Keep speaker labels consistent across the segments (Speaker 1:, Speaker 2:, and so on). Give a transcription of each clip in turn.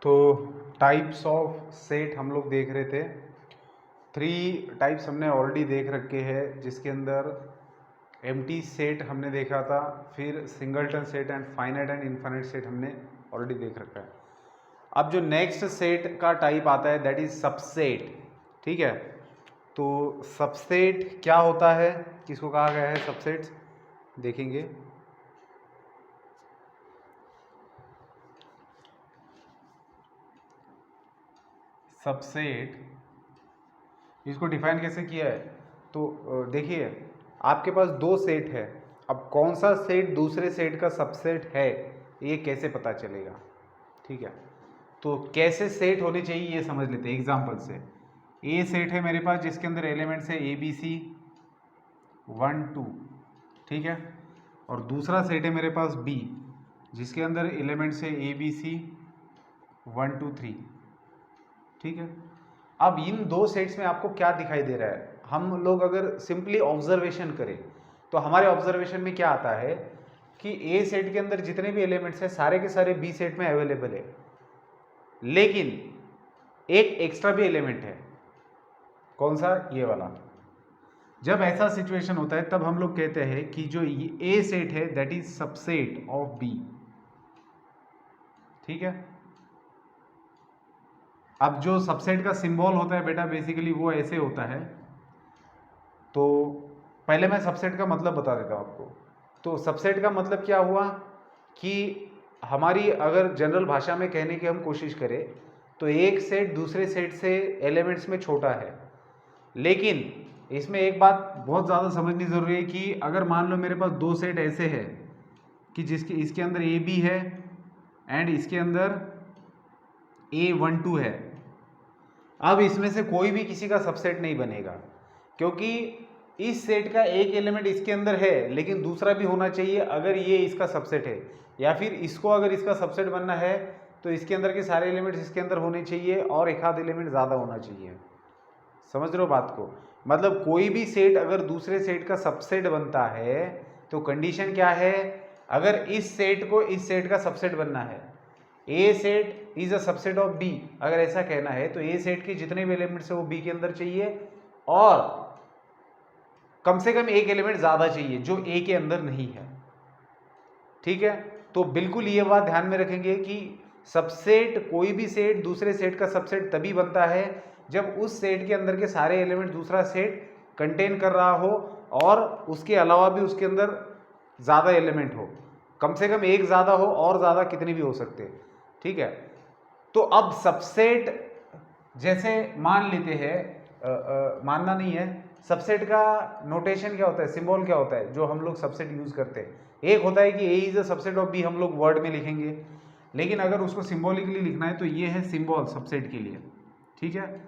Speaker 1: तो types of set हम लोग देख रहे थे। 3 टाइप्स हमने ऑलरेडी देख रखे हैं, जिसके अंदर एम्प्टी सेट हमने देखा था, फिर singleton set and finite and infinite set हमने ऑलरेडी देख रखा है। अब जो नेक्स्ट सेट का टाइप आता है दैट इज सबसेट। ठीक है, तो सबसेट क्या होता है, किसको कहा गया है सबसेट्स, देखेंगे। सबसेट इसको डिफाइन कैसे किया है, तो देखिए आपके पास 2 सेट है। अब कौन सा सेट दूसरे सेट का सबसेट है ये कैसे पता चलेगा। ठीक है, तो कैसे सेट होने चाहिए ये समझ लेते हैं एग्जांपल से। ए सेट है मेरे पास जिसके अंदर एलिमेंट्स है ए बी सी 1 2, ठीक है, और दूसरा सेट है मेरे पास बी जिसके अंदर एलिमेंट्स है ए बी सी 1 2 3। ठीक है, अब इन 2 सेट्स में आपको क्या दिखाई दे रहा है। हम लोग अगर सिंपली ऑब्जर्वेशन करें तो हमारे ऑब्जर्वेशन में क्या आता है कि ए सेट के अंदर जितने भी एलिमेंट्स हैं सारे के सारे बी सेट में अवेलेबल है, लेकिन एक एक्स्ट्रा भी एलिमेंट है। कौन सा, ये वाला। जब ऐसा सिचुएशन होता है तब हम लोग कहते हैं कि जो ए सेट है that is subset of B. ठीक है, अब जो सबसेट का सिंबल होता है बेटा बेसिकली वो ऐसे होता है। तो पहले मैं सबसेट का मतलब बता देता हूँ आपको। तो सबसेट का मतलब क्या हुआ कि हमारी अगर जनरल भाषा में कहने की हम कोशिश करें तो एक सेट दूसरे सेट से एलिमेंट्स में छोटा है, लेकिन इसमें एक बात बहुत ज़्यादा समझनी ज़रूरी है कि अगर मान लो मेरे पास 2 सेट ऐसे है कि जिसके इसके अंदर ए बी है एंड इसके अंदर ए 1 2 है, अब इसमें से कोई भी किसी का सबसेट नहीं बनेगा, क्योंकि इस सेट का एक एलिमेंट इसके अंदर है लेकिन दूसरा भी होना चाहिए अगर ये इसका सबसेट है, या फिर इसको अगर इसका सबसेट बनना है तो इसके अंदर के सारे एलिमेंट्स इसके अंदर होने चाहिए और एक आध एलिमेंट ज़्यादा होना चाहिए। समझ रहे हो बात को, मतलब कोई भी सेट अगर दूसरे सेट का सबसेट बनता है तो कंडीशन क्या है, अगर इस सेट को इस सेट का सबसेट बनना है, A set is a subset of B, अगर ऐसा कहना है तो ए सेट के जितने भी एलिमेंट्स है वो बी के अंदर चाहिए और कम से कम एक एलिमेंट ज़्यादा चाहिए जो ए के अंदर नहीं है। ठीक है, तो बिल्कुल ये बात ध्यान में रखेंगे कि सबसेट, कोई भी सेट दूसरे सेट का सबसेट तभी बनता है जब उस सेट के अंदर के सारे एलिमेंट दूसरा सेट कंटेन कर रहा हो और उसके अलावा भी उसके अंदर ज़्यादा एलिमेंट हो, कम से कम एक ज़्यादा हो और ज़्यादा कितने भी हो सकते हैं। ठीक है, तो अब सबसेट जैसे मान लेते हैं, मानना नहीं है, सबसेट का नोटेशन क्या होता है, सिंबल क्या होता है जो हम लोग सबसेट यूज़ करते हैं। एक होता है कि A is a subset of B, हम लोग वर्ड में लिखेंगे, लेकिन अगर उसको सिंबॉलिकली लिखना है तो ये है सिंबल सबसेट के लिए। ठीक है,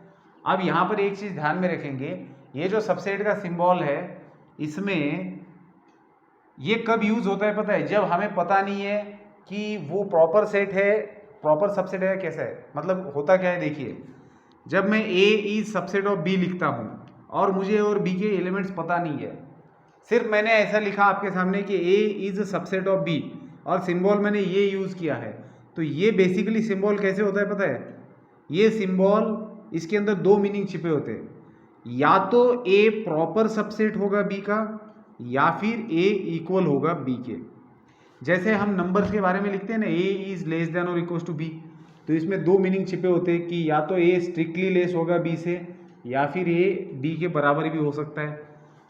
Speaker 1: अब यहाँ पर एक चीज़ ध्यान में रखेंगे, ये जो सबसेट का सिंबल है इसमें ये कब यूज़ होता है पता है, जब हमें पता नहीं है कि वो प्रॉपर सेट है, प्रॉपर सबसेट है कैसा है। मतलब होता क्या है देखिए, जब मैं ए इज सबसेट ऑफ बी लिखता हूँ और मुझे और बी के एलिमेंट्स पता नहीं है, सिर्फ मैंने ऐसा लिखा आपके सामने कि ए इज सबसेट ऑफ बी और सिंबल मैंने ये यूज़ किया है, तो ये बेसिकली सिंबल कैसे होता है पता है, ये सिंबल इसके अंदर 2 मीनिंग छिपे होते हैं, या तो ए प्रॉपर सबसेट होगा बी का या फिर ए इक्वल होगा बी के। जैसे हम नंबर्स के बारे में लिखते हैं ना, ए इज लेस देन और इक्वल टू बी, तो इसमें 2 मीनिंग छिपे होते हैं कि या तो ए स्ट्रिक्टली लेस होगा बी से या फिर ए बी के बराबर भी हो सकता है।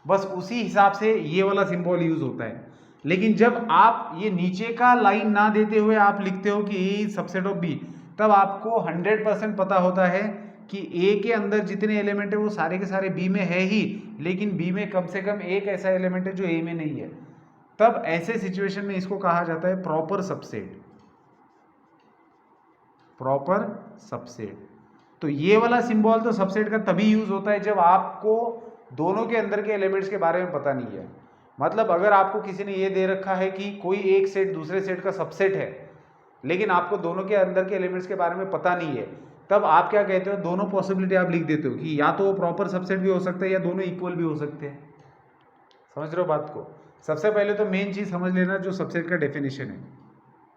Speaker 1: बस उसी हिसाब से ये वाला सिंबल यूज होता है। लेकिन जब आप ये नीचे का लाइन ना देते हुए आप लिखते हो कि ए इज सबसेट ऑफ बी, तब आपको 100% पता होता है कि ए के अंदर जितने एलिमेंट है वो सारे के सारे बी में है ही, लेकिन बी में कम से कम एक ऐसा एलिमेंट है जो ए में नहीं है। तब ऐसे सिचुएशन में इसको कहा जाता है प्रॉपर सबसेट, प्रॉपर सबसेट। तो ये वाला सिंबल तो सबसेट का तभी यूज होता है जब आपको दोनों के अंदर के एलिमेंट्स के बारे में पता नहीं है। मतलब अगर आपको किसी ने ये दे रखा है कि कोई एक सेट दूसरे सेट का सबसेट है, लेकिन आपको दोनों के अंदर के एलिमेंट्स के बारे में पता नहीं है, तब आप क्या कहते हो, दोनों पॉसिबिलिटी आप लिख देते हो कि या तो वो प्रॉपर सबसेट भी हो सकता है या दोनों इक्वल भी हो सकते हैं। समझ रहे हो बात को। सबसे पहले तो मेन चीज समझ लेना जो सबसेट का डेफिनेशन है।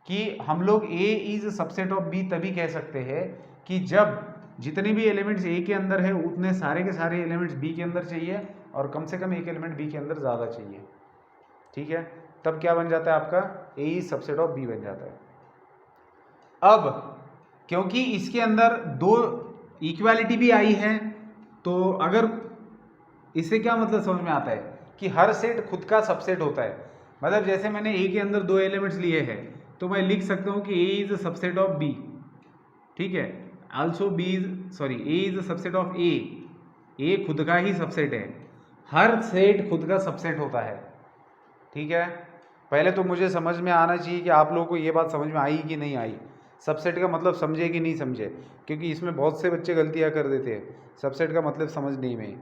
Speaker 1: कि हम लोग A is subset of B तभी कह सकते हैं कि जब जितने भी एलिमेंट्स A के अंदर है उतने सारे के सारे एलिमेंट्स B के अंदर चाहिए और कम से कम एक एलिमेंट B के अंदर ज़्यादा चाहिए, ठीक है। तब क्या बन जाता है आपका A is subset of B बन जाता है। अब क्योंकि इसके अंदर दो इक्वालिटी भी आई है, तो अगर इससे क्या मतलब समझ में आता है कि हर सेट खुद का सबसेट होता है। मतलब जैसे मैंने A के अंदर दो एलिमेंट्स लिए हैं तो मैं लिख सकता हूँ कि A is a subset of B, ठीक है। Also A is a subset of A खुद का ही सबसेट है। हर सेट खुद का सबसेट होता है, ठीक है। पहले तो मुझे समझ में आना चाहिए कि आप लोगों को ये बात समझ में आई कि नहीं आई, सबसेट का मतलब समझे कि नहीं समझे, क्योंकि इसमें बहुत से बच्चे गलतियाँ कर देते हैं सबसेट का मतलब समझने में।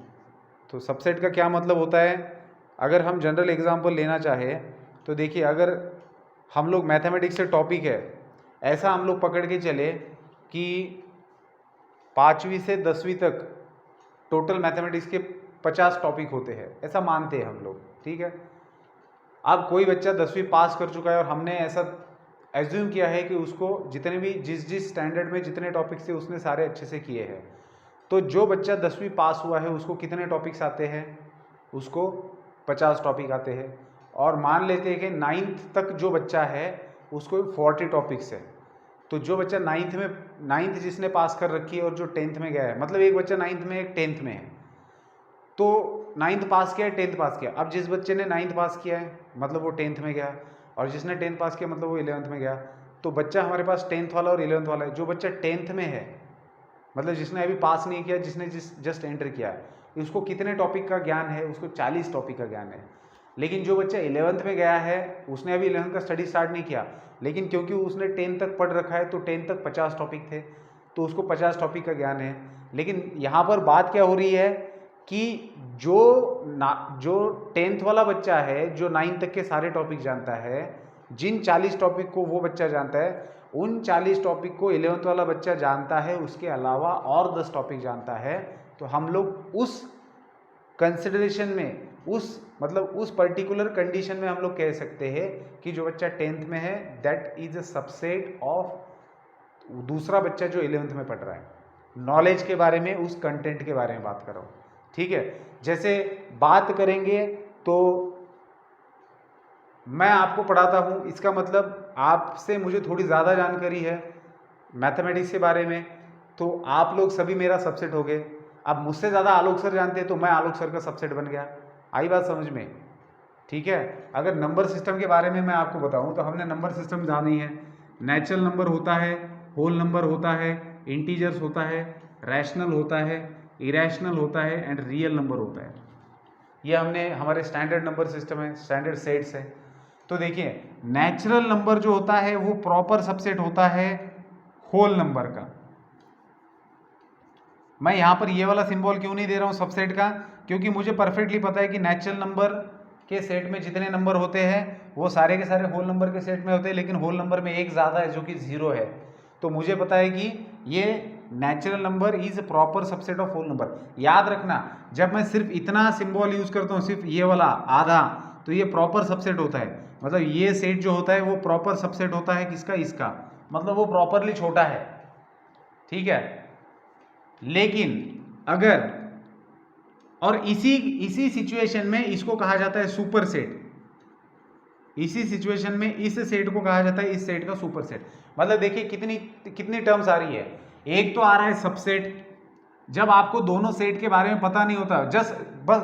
Speaker 1: तो सबसेट का क्या मतलब होता है, अगर हम जनरल एग्जांपल लेना चाहे तो देखिए, अगर हम लोग मैथमेटिक्स से टॉपिक है, ऐसा हम लोग पकड़ के चले कि 5वीं से 10वीं तक टोटल मैथमेटिक्स के 50 टॉपिक होते हैं, ऐसा मानते हैं हम लोग, ठीक है। अब कोई बच्चा 10वीं पास कर चुका है और हमने ऐसा एज्यूम किया है कि उसको जितने भी जिस स्टैंडर्ड में जितने टॉपिक्स थे उसने सारे अच्छे से किए हैं। तो जो बच्चा 10वीं पास हुआ है उसको कितने टॉपिक्स आते हैं, उसको 50 टॉपिक आते हैं। और मान लेते हैं कि 9th तक जो बच्चा है उसको 40 टॉपिक्स है। तो जो बच्चा 9th जिसने पास कर रखी है और जो 10th में गया है, मतलब एक बच्चा 9th में एक 10th में है, तो 9th पास किया है 10th पास किया। अब जिस बच्चे ने 9th पास किया है मतलब वो 10th में गया, और जिसने 10th पास किया मतलब वो 11th में गया। तो बच्चा हमारे पास 10th वाला और 11th वाला है। जो बच्चा 10th में है मतलब जिसने अभी पास नहीं किया, जिसने जस्ट एंटर किया है, उसको कितने टॉपिक का ज्ञान है, उसको 40 टॉपिक का ज्ञान है। लेकिन जो बच्चा 11th में गया है उसने अभी 11th का स्टडी स्टार्ट नहीं किया, लेकिन क्योंकि उसने 10th तक पढ़ रखा है तो 10th तक 50 टॉपिक थे तो उसको 50 टॉपिक का ज्ञान है। लेकिन यहाँ पर बात क्या हो रही है कि जो 10th वाला बच्चा है जो 9th तक के सारे टॉपिक जानता है, जिन 40 टॉपिक को वो बच्चा जानता है उन 40 टॉपिक को 11th वाला बच्चा जानता है, उसके अलावा और 10 टॉपिक जानता है। तो हम लोग उस कंसिडरेशन में उस पर्टिकुलर कंडीशन में हम लोग कह सकते हैं कि जो बच्चा 10th में है that is a subset of दूसरा बच्चा जो 11th में पढ़ रहा है। नॉलेज के बारे में, उस कंटेंट के बारे में बात कर रहा हूँ, ठीक है। जैसे बात करेंगे तो मैं आपको पढ़ाता हूँ, इसका मतलब आपसे मुझे थोड़ी ज़्यादा जानकारी है मैथमेटिक्स के बारे में, तो आप लोग सभी मेरा सबसेट हो गए। अब मुझसे ज़्यादा आलोक सर जानते हैं तो मैं आलोक सर का सबसेट बन गया। आई बात समझ में, ठीक है। अगर नंबर सिस्टम के बारे में मैं आपको बताऊँ तो हमने नंबर सिस्टम जाना ही है। नेचुरल नंबर होता है, होल नंबर होता है, इंटीजर्स होता है, रैशनल होता है, इरेशनल होता है एंड रियल नंबर होता है। ये हमने हमारे स्टैंडर्ड नंबर सिस्टम है, स्टैंडर्ड सेट्स है। तो देखिए नेचुरल नंबर जो होता है वो प्रॉपर सबसेट होता है होल नंबर का। मैं यहां पर ये वाला सिंबल क्यों नहीं दे रहा हूं सबसेट का, क्योंकि मुझे परफेक्टली पता है कि नेचुरल नंबर के सेट में जितने नंबर होते हैं वो सारे के सारे होल नंबर के सेट में होते हैं, लेकिन होल नंबर में एक ज़्यादा है जो कि 0 है। तो मुझे पता है कि ये natural number is proper subset of whole number. याद रखना, जब मैं सिर्फ इतना सिंबल यूज करता हूँ, सिर्फ ये वाला आधा, तो ये प्रॉपर सबसेट होता है। मतलब ये सेट जो होता है वो प्रॉपर सबसेट होता है किसका, इसका, मतलब वो प्रॉपरली छोटा है, ठीक है। लेकिन अगर और इसी सिचुएशन में इसको कहा जाता है सुपर सेट। इसी सिचुएशन में इस सेट को कहा जाता है इस सेट का सुपर सेट। मतलब देखिए कितनी टर्म्स आ रही है। एक तो आ रहा है सबसेट, जब आपको दोनों सेट के बारे में पता नहीं होता,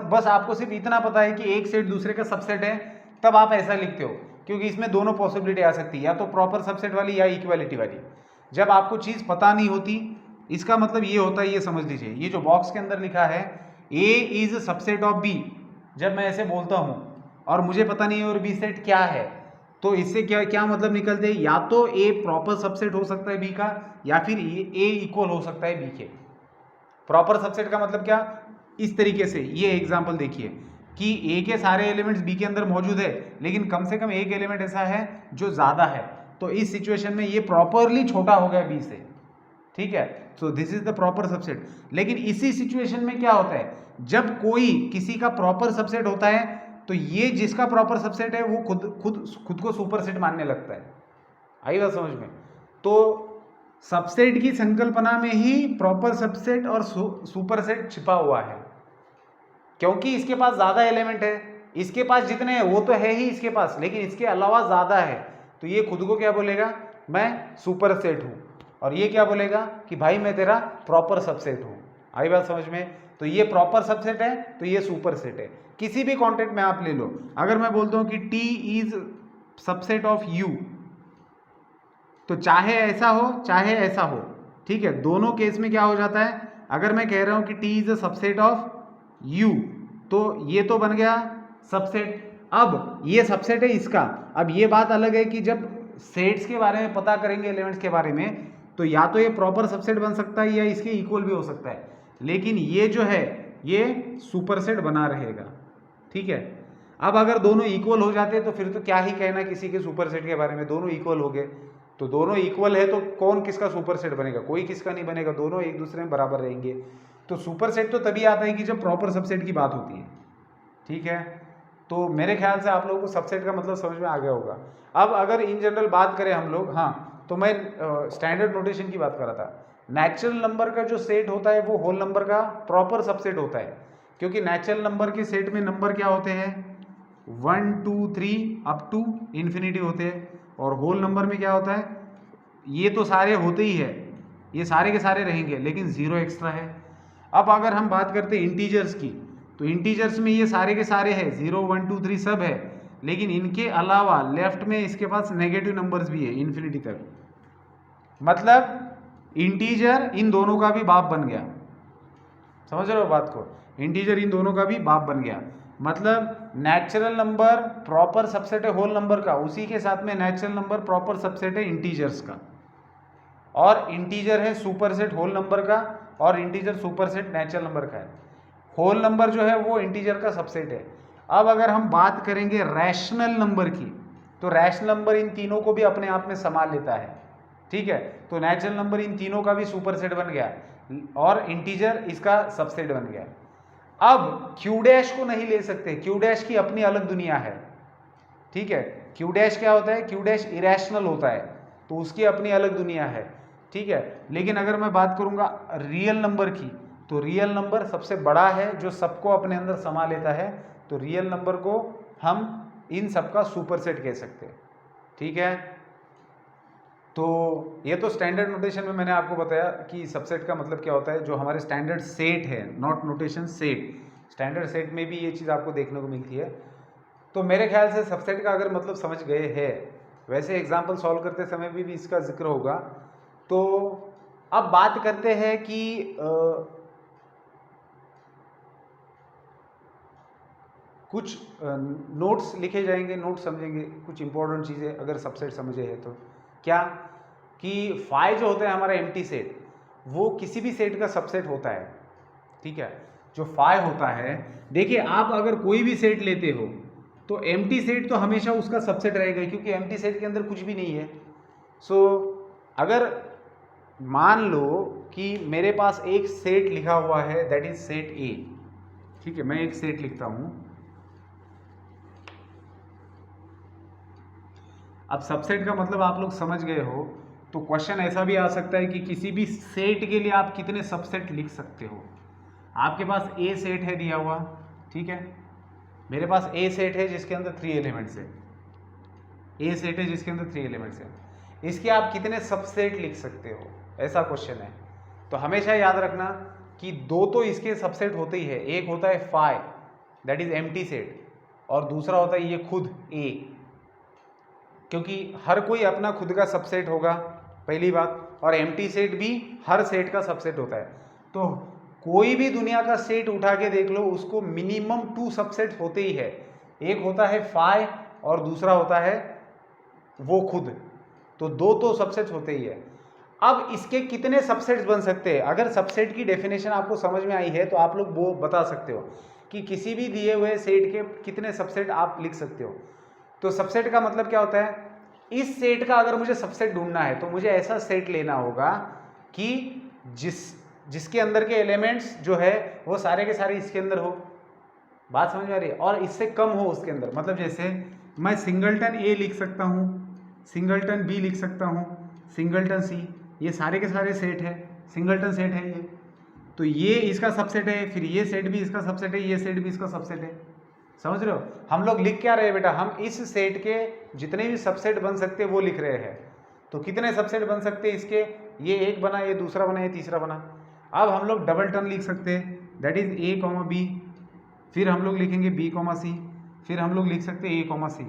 Speaker 1: बस आपको सिर्फ इतना पता है कि एक सेट दूसरे का सबसेट है, तब आप ऐसा लिखते हो, क्योंकि इसमें दोनों पॉसिबिलिटी आ सकती है, या तो प्रॉपर सबसेट वाली या इक्वालिटी वाली। जब आपको चीज़ पता नहीं होती, इसका मतलब ये होता है, ये समझ लीजिए, ये जो बॉक्स के अंदर लिखा है A is subset of B, जब मैं ऐसे बोलता हूँ और मुझे पता नहीं है और B सेट क्या है, तो इससे क्या मतलब निकलते हैं, या तो A प्रॉपर सबसेट हो सकता है B का, या फिर A इक्वल हो सकता है B के। प्रॉपर सबसेट का मतलब क्या, इस तरीके से ये एग्जांपल देखिए कि A के सारे एलिमेंट्स B के अंदर मौजूद है, लेकिन कम से कम एक एलिमेंट ऐसा है जो ज़्यादा है, तो इस सिचुएशन में ये प्रॉपरली छोटा हो गया B से, ठीक है। सो this is the proper subset. लेकिन इसी सिचुएशन में क्या होता है, जब कोई किसी का प्रॉपर सबसेट होता है तो ये जिसका प्रॉपर सबसेट है वो खुद को सुपर सेट मानने लगता है। आई बात समझ में? तो सबसेट की संकल्पना में ही प्रॉपर सबसेट और सुपर सेट छिपा हुआ है, क्योंकि इसके पास ज़्यादा एलिमेंट है। इसके पास जितने हैं वो तो है ही इसके पास, लेकिन इसके अलावा ज़्यादा है, तो ये खुद को क्या बोलेगा, मैं सुपर सेट हूँ, और ये क्या बोलेगा कि भाई मैं तेरा प्रॉपर सबसेट हूँ। आई बात समझ में? तो ये प्रॉपर सबसेट है, तो ये सुपर सेट है। किसी भी कॉन्टेक्ट में आप ले लो, अगर मैं बोलता हूँ कि T is subset of U, तो चाहे ऐसा हो चाहे ऐसा हो, ठीक है, दोनों केस में क्या हो जाता है, अगर मैं कह रहा हूं कि T is a subset of U, तो ये तो बन गया सबसेट। अब ये सबसेट है इसका। अब ये बात अलग है कि जब सेट्स के बारे में पता करेंगे, एलिमेंट्स के बारे में, तो या तो ये प्रॉपर सबसेट बन सकता है या इसके इक्वल भी हो सकता है, लेकिन ये जो है ये सुपर सेट बना रहेगा, ठीक है। अब अगर दोनों इक्वल हो जाते तो फिर तो क्या ही कहना किसी के सुपर सेट के बारे में, दोनों इक्वल हो गए, तो दोनों इक्वल है तो कौन किसका सुपर सेट बनेगा, कोई किसका नहीं बनेगा, दोनों एक दूसरे में बराबर रहेंगे। तो सुपर सेट तो तभी आता है कि जब प्रॉपर सबसेट की बात होती है, ठीक है। तो मेरे ख्याल से आप लोगों को सबसेट का मतलब समझ में आ गया होगा। अब अगर इन जनरल बात करें हम लोग, हाँ, तो मैं स्टैंडर्ड नोटेशन की बात कर रहा था। नेचुरल नंबर का जो सेट होता है वो होल नंबर का प्रॉपर सबसेट होता है, क्योंकि नेचुरल नंबर के सेट में नंबर क्या होते हैं, 1 2 3 अप टू इन्फिनिटी होते हैं, और होल नंबर में क्या होता है, ये तो सारे होते ही है, ये सारे के सारे रहेंगे, लेकिन 0 एक्स्ट्रा है। अब अगर हम बात करते हैं इंटीजर्स की, तो इंटीजर्स में ये सारे के सारे हैं, 0 1 2 3 सब है, लेकिन इनके अलावा लेफ्ट में इसके पास नेगेटिव नंबर्स भी है इन्फिनिटी तक। मतलब इंटीजर इन दोनों का भी बाप बन गया, समझ रहे हो बात को, इंटीजर इन दोनों का भी बाप बन गया। मतलब नेचुरल नंबर प्रॉपर सबसेट है होल नंबर का, उसी के साथ में नेचुरल नंबर प्रॉपर सबसेट है इंटीजर्स का, और इंटीजर है सुपर सेट होल नंबर का, और integer super set natural number का है। होल नंबर जो है वो इंटीजर का सबसेट है। अब अगर हम बात करेंगे रैशनल नंबर की, तो रैशनल नंबर इन तीनों को भी अपने आप में संभाल लेता है, ठीक है। तो नेचुरल नंबर इन तीनों का भी सुपर सेट बन गया, और इंटीजर इसका सबसेट बन गया। अब क्यू डैश को नहीं ले सकते, क्यू डैश की अपनी अलग दुनिया है, ठीक है। क्यू डैश क्या होता है, क्यू डैश इरेशनल होता है, तो उसकी अपनी अलग दुनिया है, ठीक है। लेकिन अगर मैं बात करूंगा रियल नंबर की, तो रियल नंबर सबसे बड़ा है जो सबको अपने अंदर समा लेता है, तो रियल नंबर को हम इन सबका सुपर सेट कह सकते हैं, ठीक है। तो ये तो स्टैंडर्ड नोटेशन में मैंने आपको बताया कि सबसेट का मतलब क्या होता है, जो हमारे स्टैंडर्ड सेट है, not notation set, standard set में भी ये चीज़ आपको देखने को मिलती है। तो मेरे ख्याल से सबसेट का अगर मतलब समझ गए हैं, वैसे एग्जाम्पल सॉल्व करते समय भी इसका जिक्र होगा। तो अब बात करते हैं कि कुछ नोट्स लिखे जाएंगे, नोट समझेंगे कुछ इंपॉर्टेंट चीज़ें अगर सबसेट समझे हैं तो। क्या कि फाई जो होता है हमारा एम्प्टी सेट, वो किसी भी सेट का सबसेट होता है, ठीक है। जो फाई होता है, देखिए आप अगर कोई भी सेट लेते हो तो एम्प्टी सेट तो हमेशा उसका सबसेट रहेगा, क्योंकि एम्प्टी सेट के अंदर कुछ भी नहीं है। सो अगर मान लो कि मेरे पास एक सेट लिखा हुआ है, दैट इज सेट ए, ठीक है, मैं एक सेट लिखता हूं। अब सबसेट का मतलब आप लोग समझ गए हो, तो क्वेश्चन ऐसा भी आ सकता है कि किसी भी सेट के लिए आप कितने सबसेट लिख सकते हो। आपके पास ए सेट है दिया हुआ, ठीक है, मेरे पास ए सेट है जिसके अंदर 3 एलिमेंट्स है, ए सेट है जिसके अंदर 3 एलिमेंट्स है, इसके आप कितने सबसेट लिख सकते हो, ऐसा क्वेश्चन है। तो हमेशा याद रखना कि दो तो इसके सबसेट होते ही है, एक होता है phi that is empty set, और दूसरा होता है ये खुद ए, क्योंकि हर कोई अपना खुद का सबसेट होगा पहली बात, और एम्प्टी सेट भी हर सेट का सबसेट होता है। तो कोई भी दुनिया का सेट उठा के देख लो, उसको मिनिमम 2 सबसेट होते ही है, एक होता है फाई और दूसरा होता है वो खुद, तो दो तो सबसेट होते ही है। अब इसके कितने सबसेट्स बन सकते हैं, अगर सबसेट की डेफिनेशन आपको समझ में आई है तो आप लोग वो बता सकते हो कि किसी भी दिए हुए सेट के कितने सबसेट आप लिख सकते हो। तो सबसेट का मतलब क्या होता है, इस सेट का अगर मुझे सबसेट ढूंढना है तो मुझे ऐसा सेट लेना होगा कि जिसके अंदर के एलिमेंट्स जो है वो सारे के सारे इसके अंदर हो, बात समझ में आ रही है, और इससे कम हो उसके अंदर। मतलब जैसे मैं सिंगलटन ए लिख सकता हूँ, सिंगलटन बी लिख सकता हूँ, सिंगलटन सी, ये सारे के सारे सेट है, सिंगलटन सेट है ये। तो ये इसका सबसेट है, फिर ये सेट भी इसका सबसेट है, ये सेट भी इसका सबसेट है। समझ रहे हो? हम लोग लिख क्या रहे हैं बेटा, हम इस सेट के जितने भी सबसेट बन सकते हैं वो लिख रहे हैं। तो कितने सबसेट बन सकते हैं इसके, ये एक बना, ये दूसरा बना, ये तीसरा बना। अब हम लोग डबल टर्न लिख सकते हैं, that is A comma B, फिर हम लोग लिखेंगे बी कॉमा सी, फिर हम लोग लिख सकते हैं ए कॉमा सी।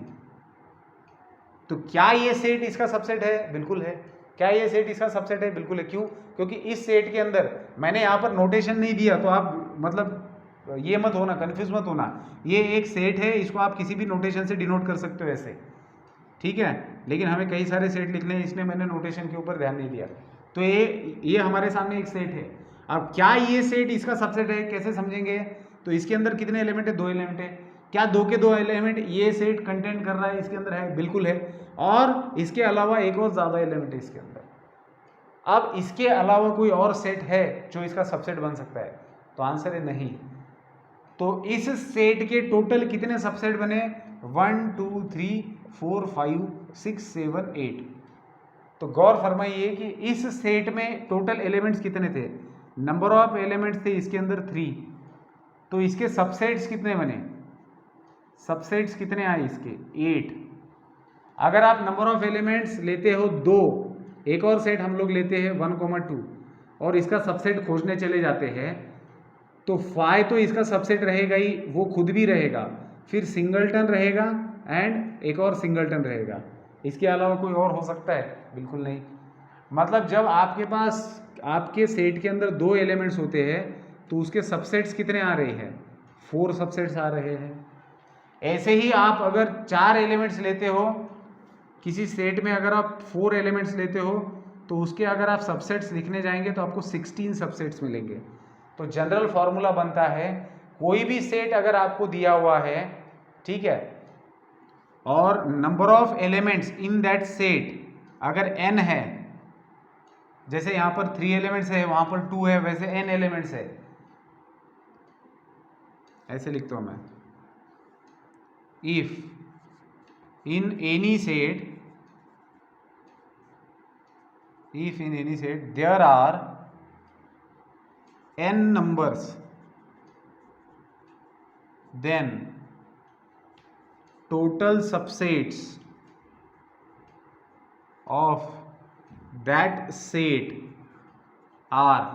Speaker 1: तो क्या ये सेट इसका सबसेट है? बिल्कुल है। क्या ये सेट इसका सबसेट है? बिल्कुल है। क्यों? क्योंकि इस सेट के अंदर मैंने यहाँ पर नोटेशन नहीं दिया, तो आप मतलब ये मत होना, कंफ्यूज मत होना। ये एक सेट है, इसको आप किसी भी नोटेशन से डिनोट कर सकते हो ऐसे, ठीक है। लेकिन हमें कई सारे सेट लिखने हैं, इसलिए मैंने नोटेशन के ऊपर ध्यान नहीं दिया। तो ये हमारे सामने एक सेट है। अब क्या ये सेट इसका सबसेट है, कैसे समझेंगे? तो इसके अंदर कितने एलिमेंट है? 2 एलिमेंट है। क्या 2 के 2 एलिमेंट ये सेट कंटेंट कर रहा है इसके अंदर? है, बिल्कुल है। और इसके अलावा एक और ज़्यादा एलिमेंट है इसके अंदर। अब इसके अलावा कोई और सेट है जो इसका सबसेट बन सकता है? तो आंसर है नहीं। तो इस सेट के टोटल कितने सबसेट बने? 1 2 3 4 5 6 7 8। तो गौर फरमाइए कि इस सेट में टोटल एलिमेंट्स कितने थे? नंबर ऑफ एलिमेंट्स थे इसके अंदर 3। तो इसके सबसेट्स कितने बने? सबसेट्स कितने आए इसके? 8। अगर आप नंबर ऑफ एलिमेंट्स लेते हो 2, एक और सेट हम लोग लेते हैं 1, 2 और इसका सबसेट खोजने चले जाते हैं, तो फाई तो इसका सबसेट रहेगा ही, वो खुद भी रहेगा, फिर सिंगलटन रहेगा एंड एक और सिंगलटन रहेगा। इसके अलावा कोई और हो सकता है? बिल्कुल नहीं। मतलब जब आपके पास आपके सेट के अंदर 2 एलिमेंट्स होते हैं तो उसके सबसेट्स कितने आ रहे हैं? 4 सबसेट्स आ रहे हैं। ऐसे ही आप अगर 4 एलिमेंट्स लेते हो किसी सेट में, अगर आप 4 एलिमेंट्स लेते हो तो उसके अगर आप सबसेट्स लिखने जाएंगे तो आपको 16 सबसेट्स मिलेंगे। तो जनरल फॉर्मूला बनता है, कोई भी सेट अगर आपको दिया हुआ है, ठीक है, और number of elements in that set अगर n है, जैसे यहां पर 3 एलिमेंट्स है, वहां पर 2 है, वैसे n एलिमेंट्स है, ऐसे लिखता हूं मैं। If in any set there are n numbers, then total subsets of that set are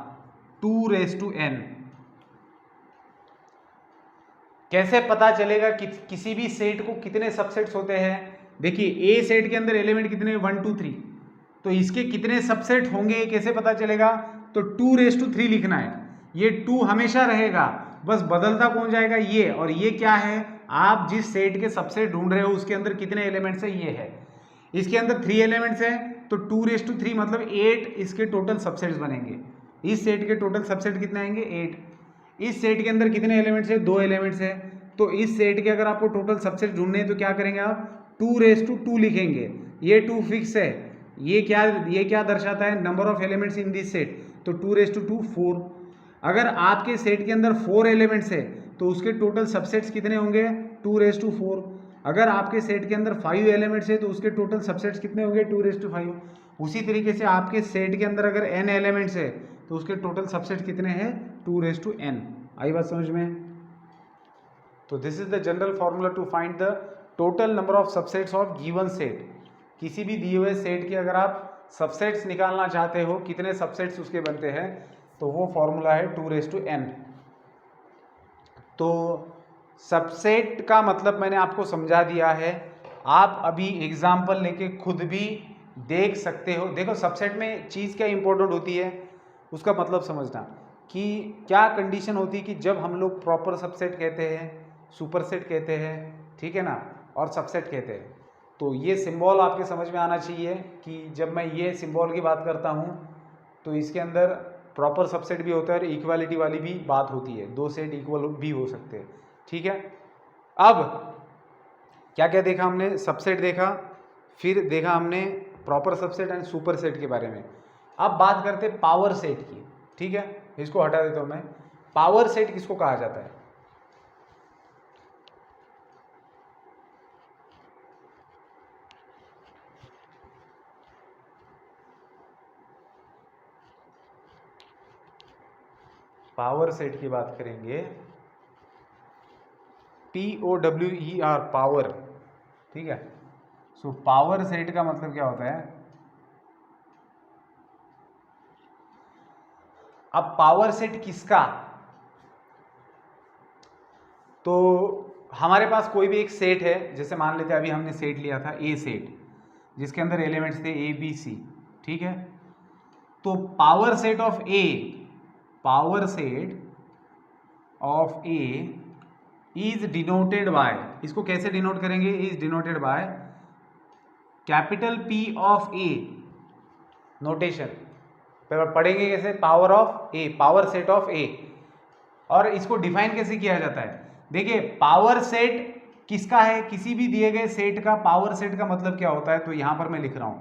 Speaker 1: 2n। कैसे पता चलेगा कि किसी भी सेट को कितने सबसेट्स होते हैं? देखिए ए सेट के अंदर एलिमेंट कितने? 1 2 3। तो इसके कितने सबसेट होंगे कैसे पता चलेगा? तो 2 3 लिखना है। ये 2 हमेशा रहेगा, बस बदलता कौन जाएगा? ये। और ये क्या है? आप जिस सेट के सबसेट ढूंढ रहे हो उसके अंदर कितने एलिमेंट्स है, ये है। इसके अंदर 3 एलिमेंट्स है, तो 2 3 मतलब 8 इसके टोटल सबसेट्स बनेंगे। इस सेट के टोटल सबसेट कितने आएंगे? 8। इस सेट के अंदर कितने एलिमेंट्स है? 2 एलिमेंट्स है। तो इस सेट के अगर आपको टोटल सबसेट ढूंढने हैं तो क्या करेंगे आप? 2 लिखेंगे। ये 2 फिक्स है। ये क्या दर्शाता है? Number of elements in this set. तो 2 4। अगर आपके सेट के अंदर 4 एलिमेंट्स है तो उसके टोटल सबसेट्स कितने होंगे? 2 4। अगर आपके सेट के अंदर 5 एलिमेंट्स है तो उसके टोटल सबसेट्स कितने होंगे? 2 5। उसी तरीके से आपके सेट के अंदर अगर n एलिमेंट्स है तो उसके टोटल सबसेट कितने हैं? 2n। आई बात समझ में? तो this is the general formula to find the total number of subsets of given set. किसी भी दिए हुए सेट के अगर आप सबसेट्स निकालना चाहते हो, कितने सबसेट्स उसके बनते हैं, तो वो फॉर्मूला है 2n। तो सबसेट का मतलब मैंने आपको समझा दिया है। आप अभी एग्जाम्पल लेके खुद भी देख सकते हो। देखो सबसेट में चीज़ क्या इंपॉर्टेंट होती है उसका मतलब समझना, कि क्या कंडीशन होती है कि जब हम लोग प्रॉपर सबसेट कहते हैं, सुपरसेट कहते हैं, ठीक है ना, और सबसेट कहते हैं, तो ये सिंबल आपके समझ में आना चाहिए कि जब मैं ये सिंबल की बात करता हूँ तो इसके अंदर प्रॉपर सबसेट भी होता है और इक्वालिटी वाली भी बात होती है, 2 सेट इक्वल भी हो सकते हैं, ठीक है। अब क्या क्या देखा हमने? सबसेट देखा, फिर देखा हमने proper subset and super set के बारे में। अब बात करते हैं पावर सेट की, ठीक है। इसको हटा देता हूं मैं। पावर सेट किसको कहा जाता है? पावर सेट की बात करेंगे, POWER पावर, ठीक है। सो पावर सेट का मतलब क्या होता है? अब पावर सेट किसका? तो हमारे पास कोई भी एक सेट है, जैसे मान लेते हैं अभी हमने सेट लिया था ए सेट, जिसके अंदर एलिमेंट्स थे ABC, ठीक है। तो power set of A is denoted by, इसको कैसे डिनोट करेंगे? Is denoted by capital P of A, notation पढ़ेंगे कैसे? Power of A, power set of A. और इसको डिफाइन कैसे किया जाता है? देखिए, पावर सेट किसका है? किसी भी दिए गए सेट का पावर सेट का मतलब क्या होता है? तो यहां पर मैं लिख रहा हूं,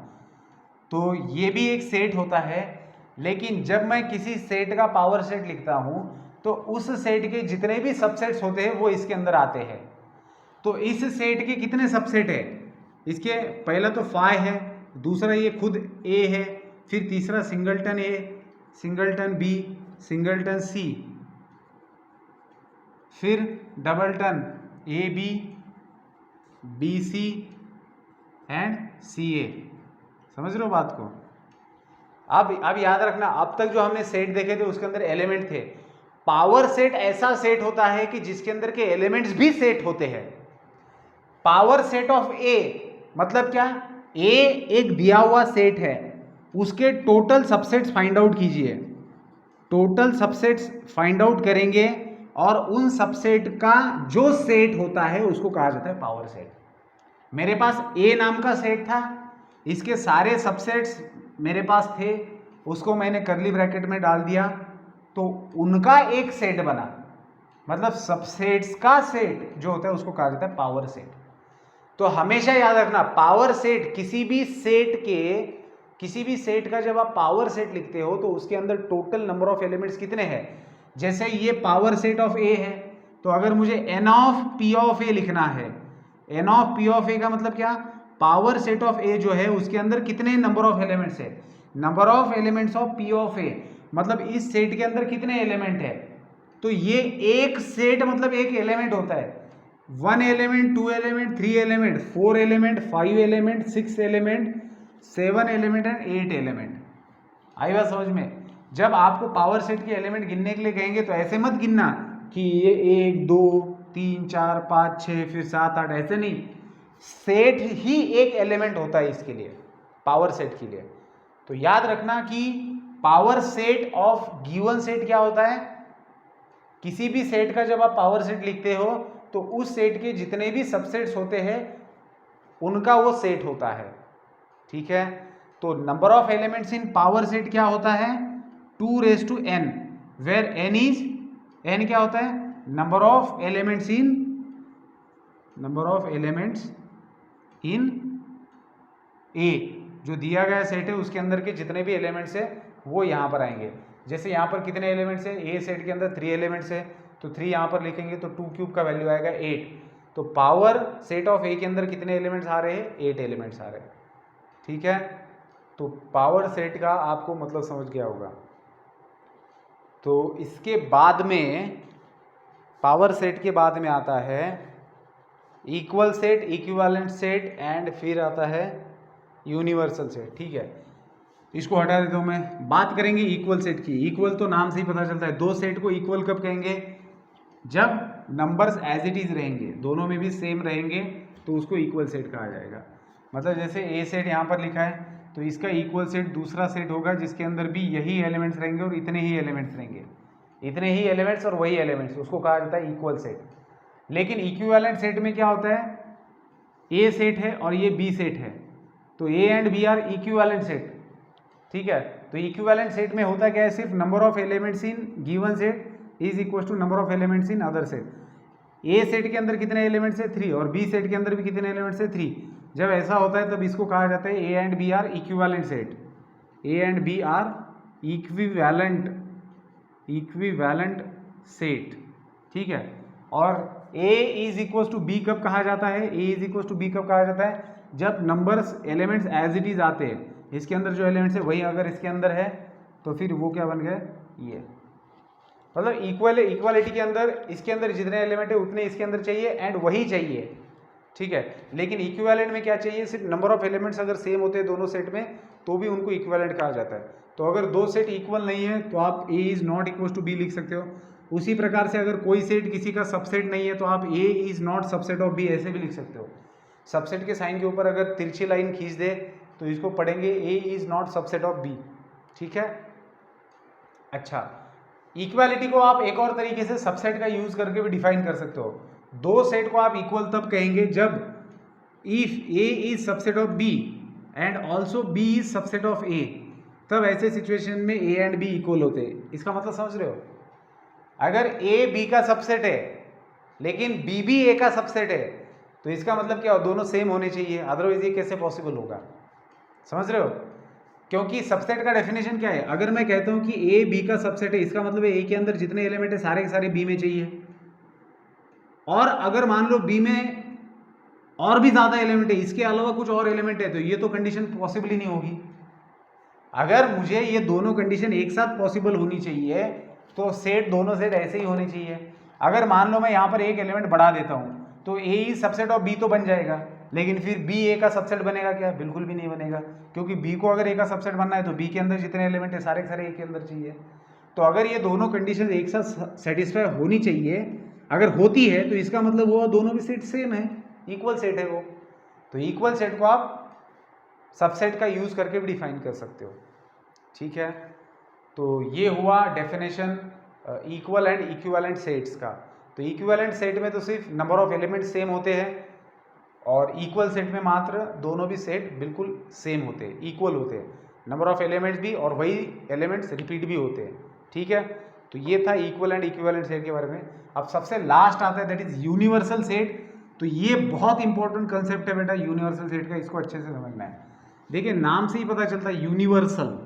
Speaker 1: तो ये भी एक सेट होता है, लेकिन जब मैं किसी सेट का पावर सेट लिखता हूं तो उस सेट के जितने भी सबसेट्स होते हैं वो इसके अंदर आते हैं। तो इस सेट के कितने सबसेट है? इसके पहला तो फाई है, दूसरा ये खुद ए है, फिर तीसरा singleton A, singleton B, singleton C, फिर doubleton A B, B C and C A. समझ रहे हो बात को? अब याद रखना, अब तक जो हमने सेट देखे थे उसके अंदर एलिमेंट थे। पावर सेट ऐसा सेट होता है कि जिसके अंदर के एलिमेंट्स भी सेट होते हैं। पावर सेट ऑफ ए मतलब क्या? ए एक दिया हुआ सेट है, उसके टोटल सबसेट्स फाइंड आउट कीजिए, टोटल सबसेट्स फाइंड आउट करेंगे और उन सबसेट का जो सेट होता है उसको कहा जाता है पावर सेट। मेरे पास ए नाम का सेट था, इसके सारे सबसेट्स मेरे पास थे, उसको मैंने कर्ली ब्रैकेट में डाल दिया, तो उनका एक सेट बना, मतलब सबसेट्स का सेट जो होता है उसको कहा जाता है पावर सेट। तो हमेशा याद रखना, पावर सेट किसी भी सेट का जब आप पावर सेट लिखते हो तो उसके अंदर टोटल नंबर ऑफ एलिमेंट्स कितने हैं। जैसे ये पावर सेट ऑफ ए है, तो अगर मुझे n ऑफ p ऑफ ए लिखना है, n ऑफ p ऑफ ए का मतलब क्या? पावर सेट ऑफ ए जो है उसके अंदर कितने नंबर ऑफ एलिमेंट्स है, number of elements of p of A, मतलब इस सेट के अंदर कितने एलिमेंट है। तो ये एक सेट मतलब एक एलिमेंट होता है, 1 element, 2 element, 3 element, 4 element, 5 element, 6 element, 7 element and 8 element. आई बात समझ में? जब आपको पावर सेट के एलिमेंट गिनने के लिए कहेंगे तो ऐसे मत गिनना कि ये 1 2 3 4 5 6 फिर 7 8, ऐसे नहीं। सेट ही एक एलिमेंट होता है इसके लिए, पावर सेट के लिए। तो याद रखना कि power set of given set क्या होता है? किसी भी सेट का जब आप पावर सेट लिखते हो तो उस सेट के जितने भी सबसेट्स होते हैं उनका वो सेट होता है, ठीक है। तो number of elements in power set क्या होता है? 2n, वेयर n क्या होता है? नंबर ऑफ एलिमेंट्स इन ए, जो दिया गया सेट है उसके अंदर के जितने भी एलिमेंट्स है वो यहाँ पर आएंगे। जैसे यहाँ पर कितने एलिमेंट्स है? ए सेट के अंदर 3 एलिमेंट्स है, तो 3 यहाँ पर लिखेंगे तो 2 क्यूब का वैल्यू आएगा 8। तो पावर सेट ऑफ ए के अंदर कितने एलिमेंट्स आ रहे हैं? 8 एलिमेंट्स आ रहे हैं, ठीक है। तो पावर सेट का आपको मतलब समझ गया होगा। तो इसके बाद में, पावर सेट के बाद में आता है equal set, equivalent set and फिर आता है यूनिवर्सल सेट, ठीक है। इसको हटा देता हूं मैं। बात करेंगे इक्वल सेट की। इक्वल तो नाम से ही पता चलता है, दो सेट को इक्वल कब कहेंगे? जब नंबर्स एज इट इज रहेंगे, दोनों में भी सेम रहेंगे तो उसको इक्वल सेट कहा जाएगा। मतलब जैसे ए सेट यहाँ पर लिखा है तो इसका इक्वल सेट दूसरा सेट होगा जिसके अंदर भी यही एलिमेंट्स रहेंगे और इतने ही एलिमेंट्स रहेंगे, इतने ही एलिमेंट्स और वही एलिमेंट्स, उसको कहा जाता है इक्वल सेट। लेकिन इक्विवेलेंट सेट में क्या होता है? ए सेट है और ये बी सेट है, तो A and B are equivalent set, ठीक है। तो इक्विवेलेंट सेट में होता क्या है? सिर्फ number of elements in given set is equal to number of elements in other set. A set के अंदर कितने एलिमेंट्स है? 3, और बी सेट के अंदर भी कितने एलिमेंट्स है? 3। जब ऐसा होता है तब इसको कहा जाता है A and B are equivalent set. A and B are equivalent set, ठीक है। और A is equal to B कब कहा जाता है? A is equal to B कब कहा जाता है? जब numbers elements as it is आते हैं, इसके अंदर जो एलिमेंट्स है वही अगर इसके अंदर है तो फिर वो क्या बन गए? ये। मतलब इक्वालिटी के अंदर इसके अंदर जितने एलिमेंट है उतने इसके अंदर चाहिए एंड वही चाहिए, ठीक है। लेकिन इक्विवेलेंट में क्या चाहिए, सिर्फ नंबर ऑफ एलिमेंट्स अगर सेम होते हैं दोनों सेट में तो भी उनको इक्विवेलेंट कहा जाता है। तो अगर दो सेट इक्वल नहीं है तो आप A is not equal to B लिख सकते हो। उसी प्रकार से अगर कोई सेट किसी का सबसेट नहीं है तो आप A is not subset of B ऐसे भी लिख सकते हो। सबसेट के साइन के ऊपर अगर तिरछी लाइन खींच दे तो इसको पढ़ेंगे A is not subset of B, ठीक है। अच्छा, इक्वालिटी को आप एक और तरीके से सबसेट का यूज करके भी डिफाइन कर सकते हो। दो सेट को आप इक्वल तब कहेंगे जब if A is subset of B and also B is subset of A, तब ऐसे सिचुएशन में ए एंड बी इक्वल होते हैं। इसका मतलब समझ रहे हो, अगर ए बी का सबसेट है लेकिन बी भी ए का सबसेट है तो इसका मतलब क्या हो, दोनों सेम होने चाहिए, अदरवाइज ये कैसे पॉसिबल होगा, समझ रहे हो। क्योंकि सबसेट का डेफिनेशन क्या है, अगर मैं कहता हूं कि ए बी का सबसेट है इसका मतलब ए के अंदर जितने एलिमेंट है सारे के सारे बी में चाहिए, और अगर मान लो बी में और भी ज्यादा एलिमेंट है, इसके अलावा कुछ और एलिमेंट है, तो ये तो कंडीशन पॉसिबल ही नहीं होगी। अगर मुझे ये दोनों कंडीशन एक साथ पॉसिबल होनी चाहिए तो सेट दोनों सेट ऐसे ही होने चाहिए। अगर मान लो मैं यहाँ पर एक एलिमेंट बढ़ा देता हूँ तो ए इज सबसेट ऑफ बी तो बन जाएगा, लेकिन फिर बी ए का सबसेट बनेगा क्या, बिल्कुल भी नहीं बनेगा, क्योंकि बी को अगर ए का सबसेट बनना है तो बी के अंदर जितने एलिमेंट है सारे के सारे ए के अंदर चाहिए। तो अगर ये दोनों कंडीशन एक साथ सेटिस्फाई होनी चाहिए, अगर होती है तो इसका मतलब वो दोनों भी सेट सेम है, इक्वल सेट है वो। तो इक्वल सेट को आप सबसेट का यूज करके भी डिफाइन कर सकते हो, ठीक है। तो ये हुआ definition equal and equivalent sets का। तो इक्विवेलेंट सेट में तो सिर्फ नंबर ऑफ एलिमेंट सेम होते हैं और इक्वल सेट में मात्र दोनों भी सेट बिल्कुल सेम होते हैं, इक्वल होते हैं, नंबर ऑफ एलिमेंट्स भी और वही एलिमेंट्स रिपीट भी होते हैं, ठीक है। तो ये था इक्वल एंड इक्विवेलेंट सेट के बारे में। अब सबसे लास्ट आता है दैट इज यूनिवर्सल सेट। तो ये बहुत इंपॉर्टेंट कंसेप्ट है बेटा यूनिवर्सल सेट का, इसको अच्छे से समझना है। देखिए नाम से ही पता चलता है यूनिवर्सल।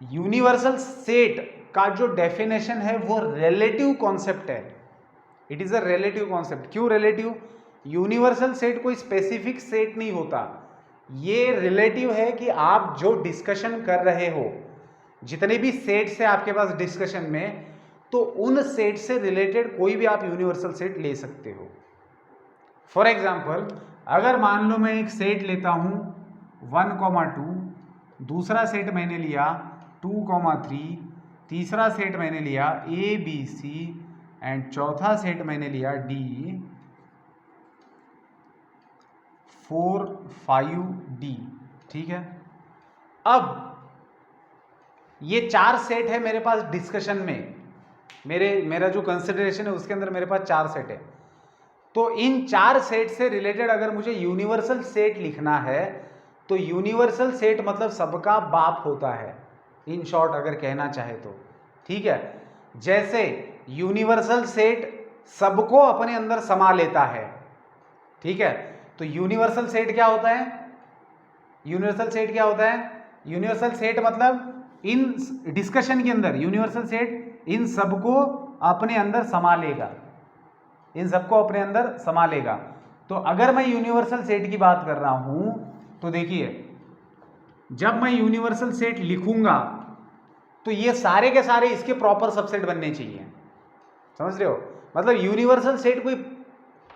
Speaker 1: यूनिवर्सल सेट का जो डेफिनेशन है वो रिलेटिव कॉन्सेप्ट है, it is a relative concept. क्यों रिलेटिव, यूनिवर्सल सेट कोई स्पेसिफिक सेट नहीं होता, ये रिलेटिव है कि आप जो डिस्कशन कर रहे हो, जितने भी सेट्स हैं आपके पास डिस्कशन में, तो उन सेट से रिलेटेड कोई भी आप यूनिवर्सल सेट ले सकते हो। फॉर एग्जाम्पल अगर मान लो मैं एक सेट लेता हूं 1,2, दूसरा सेट मैंने लिया 2,3, तीसरा सेट मैंने लिया ए बी सी एंड चौथा सेट मैंने लिया डी 4 5 डी, ठीक है। अब ये 4 सेट है मेरे पास डिस्कशन में, मेरा जो कंसिडरेशन है उसके अंदर मेरे पास 4 सेट है। तो इन 4 सेट से रिलेटेड अगर मुझे यूनिवर्सल सेट लिखना है तो यूनिवर्सल सेट मतलब सबका बाप होता है, इन शॉर्ट अगर कहना चाहे तो, ठीक है। जैसे यूनिवर्सल सेट सबको अपने अंदर समा लेता है, ठीक है। तो यूनिवर्सल सेट क्या होता है, यूनिवर्सल सेट क्या होता है, यूनिवर्सल सेट मतलब इन डिस्कशन के अंदर यूनिवर्सल सेट इन सबको अपने अंदर समा लेगा, इन सबको अपने अंदर समा लेगा। तो अगर मैं यूनिवर्सल सेट की बात कर रहा हूं तो देखिए जब मैं यूनिवर्सल सेट लिखूंगा तो ये सारे के सारे इसके प्रॉपर सबसेट बनने चाहिए, समझ रहे हो। मतलब यूनिवर्सल सेट कोई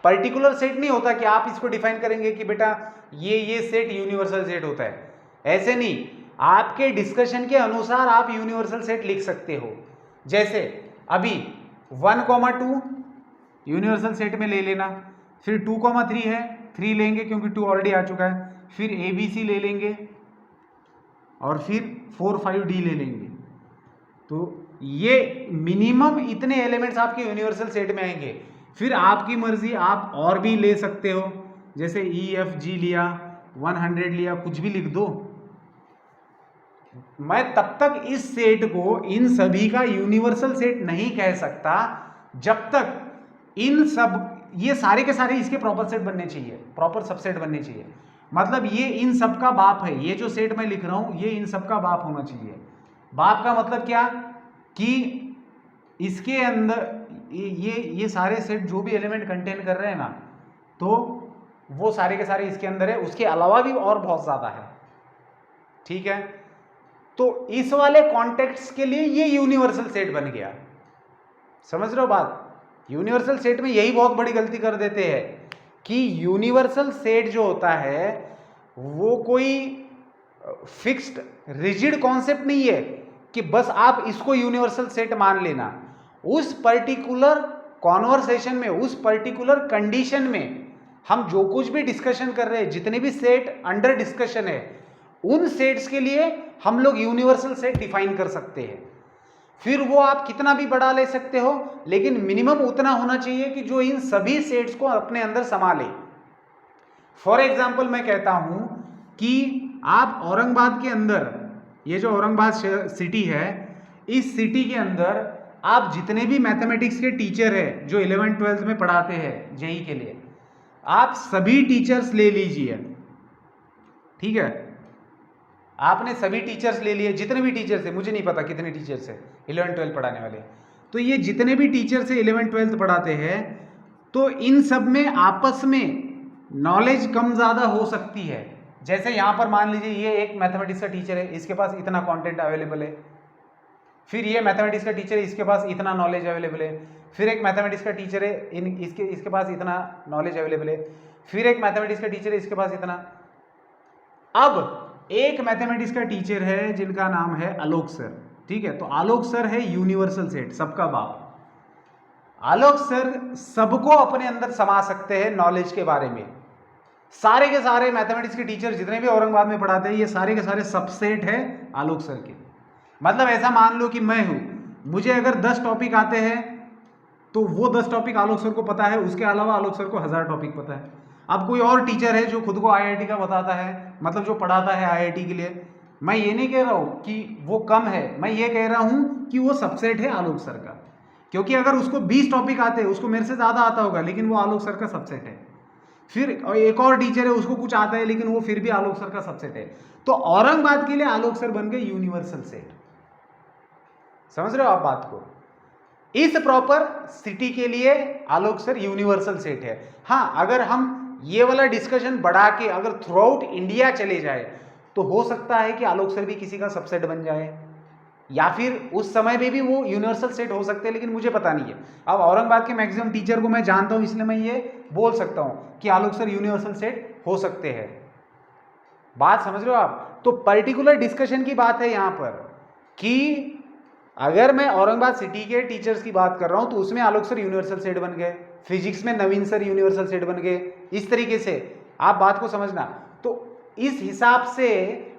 Speaker 1: पर्टिकुलर सेट नहीं होता कि आप इसको डिफाइन करेंगे कि बेटा ये सेट यूनिवर्सल सेट होता है, ऐसे नहीं। आपके डिस्कशन के अनुसार आप यूनिवर्सल सेट लिख सकते हो। जैसे अभी 1,2 यूनिवर्सल सेट में ले लेना, फिर 2,3 है 3 लेंगे क्योंकि 2 ऑलरेडी आ चुका है, फिर ए बी सी ले लेंगे और फिर 4 5 डी ले लेंगे। तो ये मिनिमम इतने एलिमेंट्स आपके यूनिवर्सल सेट में आएंगे। फिर आपकी मर्जी, आप और भी ले सकते हो, जैसे ई एफ जी लिया, 100 लिया, कुछ भी लिख दो। मैं तब तक इस सेट को इन सभी का यूनिवर्सल सेट नहीं कह सकता जब तक इन सब ये सारे के सारे इसके प्रॉपर सेट बनने चाहिए, प्रॉपर सबसेट बनने चाहिए। मतलब ये इन सब का बाप है, ये जो सेट मैं लिख रहा हूं ये इन सब का बाप होना चाहिए। बाप का मतलब क्या कि इसके अंदर ये सारे सेट जो भी एलिमेंट कंटेन कर रहे हैं ना, तो वो सारे के सारे इसके अंदर है, उसके अलावा भी और बहुत ज्यादा है, ठीक है। तो इस वाले कॉन्टेक्स्ट के लिए ये यूनिवर्सल सेट बन गया। समझ रहे हो बात? यूनिवर्सल सेट में यही बहुत बड़ी गलती कर देते हैं कि यूनिवर्सल सेट जो होता है वो कोई फिक्स्ड रिजिड कॉन्सेप्ट नहीं है कि बस आप इसको यूनिवर्सल सेट मान लेना। उस पर्टिकुलर कॉन्वर्सेशन में, उस पर्टिकुलर कंडीशन में हम जो कुछ भी डिस्कशन कर रहे हैं, जितने भी सेट अंडर डिस्कशन है, उन सेट्स के लिए हम लोग यूनिवर्सल सेट डिफाइन कर सकते हैं। फिर वो आप कितना भी बड़ा ले सकते हो, लेकिन मिनिमम उतना होना चाहिए कि जो इन सभी सेट्स को अपने अंदर संभाले। फॉर एग्जाम्पल मैं कहता हूं कि आप औरंगाबाद के अंदर, ये जो औरंगाबाद सिटी है, इस सिटी के अंदर आप जितने भी मैथमेटिक्स के टीचर हैं जो 11th-12th में पढ़ाते हैं जेई के लिए, आप सभी टीचर्स ले लीजिए, ठीक है? आपने सभी टीचर्स ले लिए, जितने भी टीचर्स है, मुझे नहीं पता कितने टीचर्स है 11th-12th पढ़ाने वाले, तो ये जितने भी टीचर्स है 11th-12th पढ़ाते हैं, तो इन सब में आपस में नॉलेज कम ज़्यादा हो सकती है। जैसे यहाँ पर मान लीजिए ये एक मैथमेटिक्स का टीचर है, इसके पास इतना कंटेंट अवेलेबल है, फिर ये मैथमेटिक्स का टीचर है, इसके पास इतना नॉलेज अवेलेबल है, फिर एक मैथमेटिक्स का टीचर है, इसके पास इतना नॉलेज अवेलेबल है, फिर एक मैथमेटिक्स का टीचर है, इसके पास इतना। अब एक मैथमेटिक्स का टीचर है जिनका नाम है आलोक सर, ठीक है? तो आलोक सर है यूनिवर्सल सेट, सबका बाप। आलोक सर सबको अपने अंदर समा सकते हैं नॉलेज के बारे में। सारे के सारे मैथमेटिक्स के टीचर जितने भी औरंगाबाद में पढ़ाते हैं, ये सारे के सारे सबसेट है आलोक सर के। मतलब ऐसा मान लो कि मैं हूं, मुझे अगर 10 टॉपिक आते हैं तो वो 10 टॉपिक आलोक सर को पता है, उसके अलावा आलोक सर को 1000 टॉपिक पता है। अब कोई और टीचर है जो खुद को आईआईटी का बताता है, मतलब जो पढ़ाता है आईआईटी के लिए, मैं ये नहीं कह रहा हूं कि वो कम है, मैं ये कह रहा हूं कि वो सबसेट है आलोक सर का। क्योंकि अगर उसको 20 टॉपिक आते हैं, उसको मेरे से ज़्यादा आता होगा, लेकिन वो आलोक सर का सबसेट है। फिर एक और टीचर है, उसको कुछ आता है, लेकिन वो फिर भी आलोक सर का सबसेट है। तो औरंगाबाद के लिए आलोक सर बन गए यूनिवर्सल सेट। समझ रहे हो आप बात को? इस प्रॉपर सिटी के लिए आलोक सर यूनिवर्सल सेट है। हाँ, अगर हम ये वाला डिस्कशन बढ़ा के अगर थ्रू आउट इंडिया चले जाए तो हो सकता है कि आलोक सर भी किसी का सबसेट बन जाए, या फिर उस समय में भी वो यूनिवर्सल सेट हो सकते हैं, लेकिन मुझे पता नहीं है। अब औरंगाबाद के मैक्सिमम टीचर को मैं जानता हूं, इसलिए मैं ये बोल सकता हूं कि आलोक सर यूनिवर्सल सेट हो सकते हैं। बात समझ रहे हो आप? तो पर्टिकुलर डिस्कशन की बात है यहां पर कि अगर मैं औरंगाबाद सिटी के टीचर्स की बात कर रहा हूं तो उसमें आलोक सर यूनिवर्सल सेट बन गए, फिजिक्स में नवीन सर यूनिवर्सल सेट बन गए। इस तरीके से आप बात को समझना। तो इस हिसाब से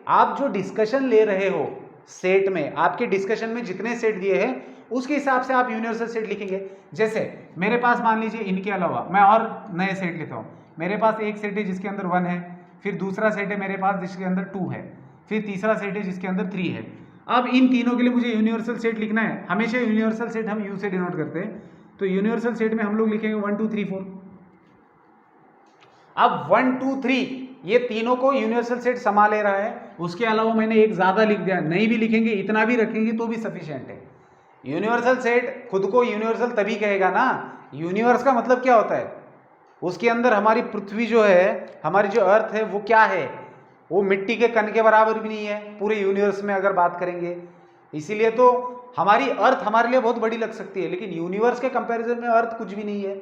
Speaker 1: आप जो डिस्कशन ले रहे हो सेट में, आपके डिस्कशन में जितने सेट दिए हैं उसके हिसाब से आप यूनिवर्सल सेट लिखेंगे। जैसे मेरे पास मान लीजिए इनके अलावा मैं और नए सेट लेता हूं। मेरे पास एक सेट है जिसके अंदर 1 है, फिर दूसरा सेट है मेरे पास जिसके अंदर 2 है, फिर तीसरा सेट है जिसके अंदर 3 है। अब इन तीनों के लिए मुझे यूनिवर्सल सेट लिखना है। हमेशा यूनिवर्सल सेट हम यू से डिनोट करते हैं, तो यूनिवर्सल सेट में हम लोग लिखेंगे 1 2 3 4। अब 1 2 3 ये तीनों को यूनिवर्सल सेट समा ले रहा है। उसके अलावा मैंने एक ज्यादा लिख दिया, नहीं भी लिखेंगे, इतना भी रखेंगे तो भी सफिशिएंट है। यूनिवर्सल सेट खुद को यूनिवर्सल तभी कहेगा ना, यूनिवर्स का मतलब क्या होता है? उसके अंदर हमारी पृथ्वी जो है, हमारी जो अर्थ है, वो क्या है? वो मिट्टी के कण के बराबर भी नहीं है पूरे यूनिवर्स में अगर बात करेंगे। इसीलिए तो हमारी अर्थ हमारे लिए बहुत बड़ी लग सकती है, लेकिन यूनिवर्स के कंपैरिजन में अर्थ कुछ भी नहीं है।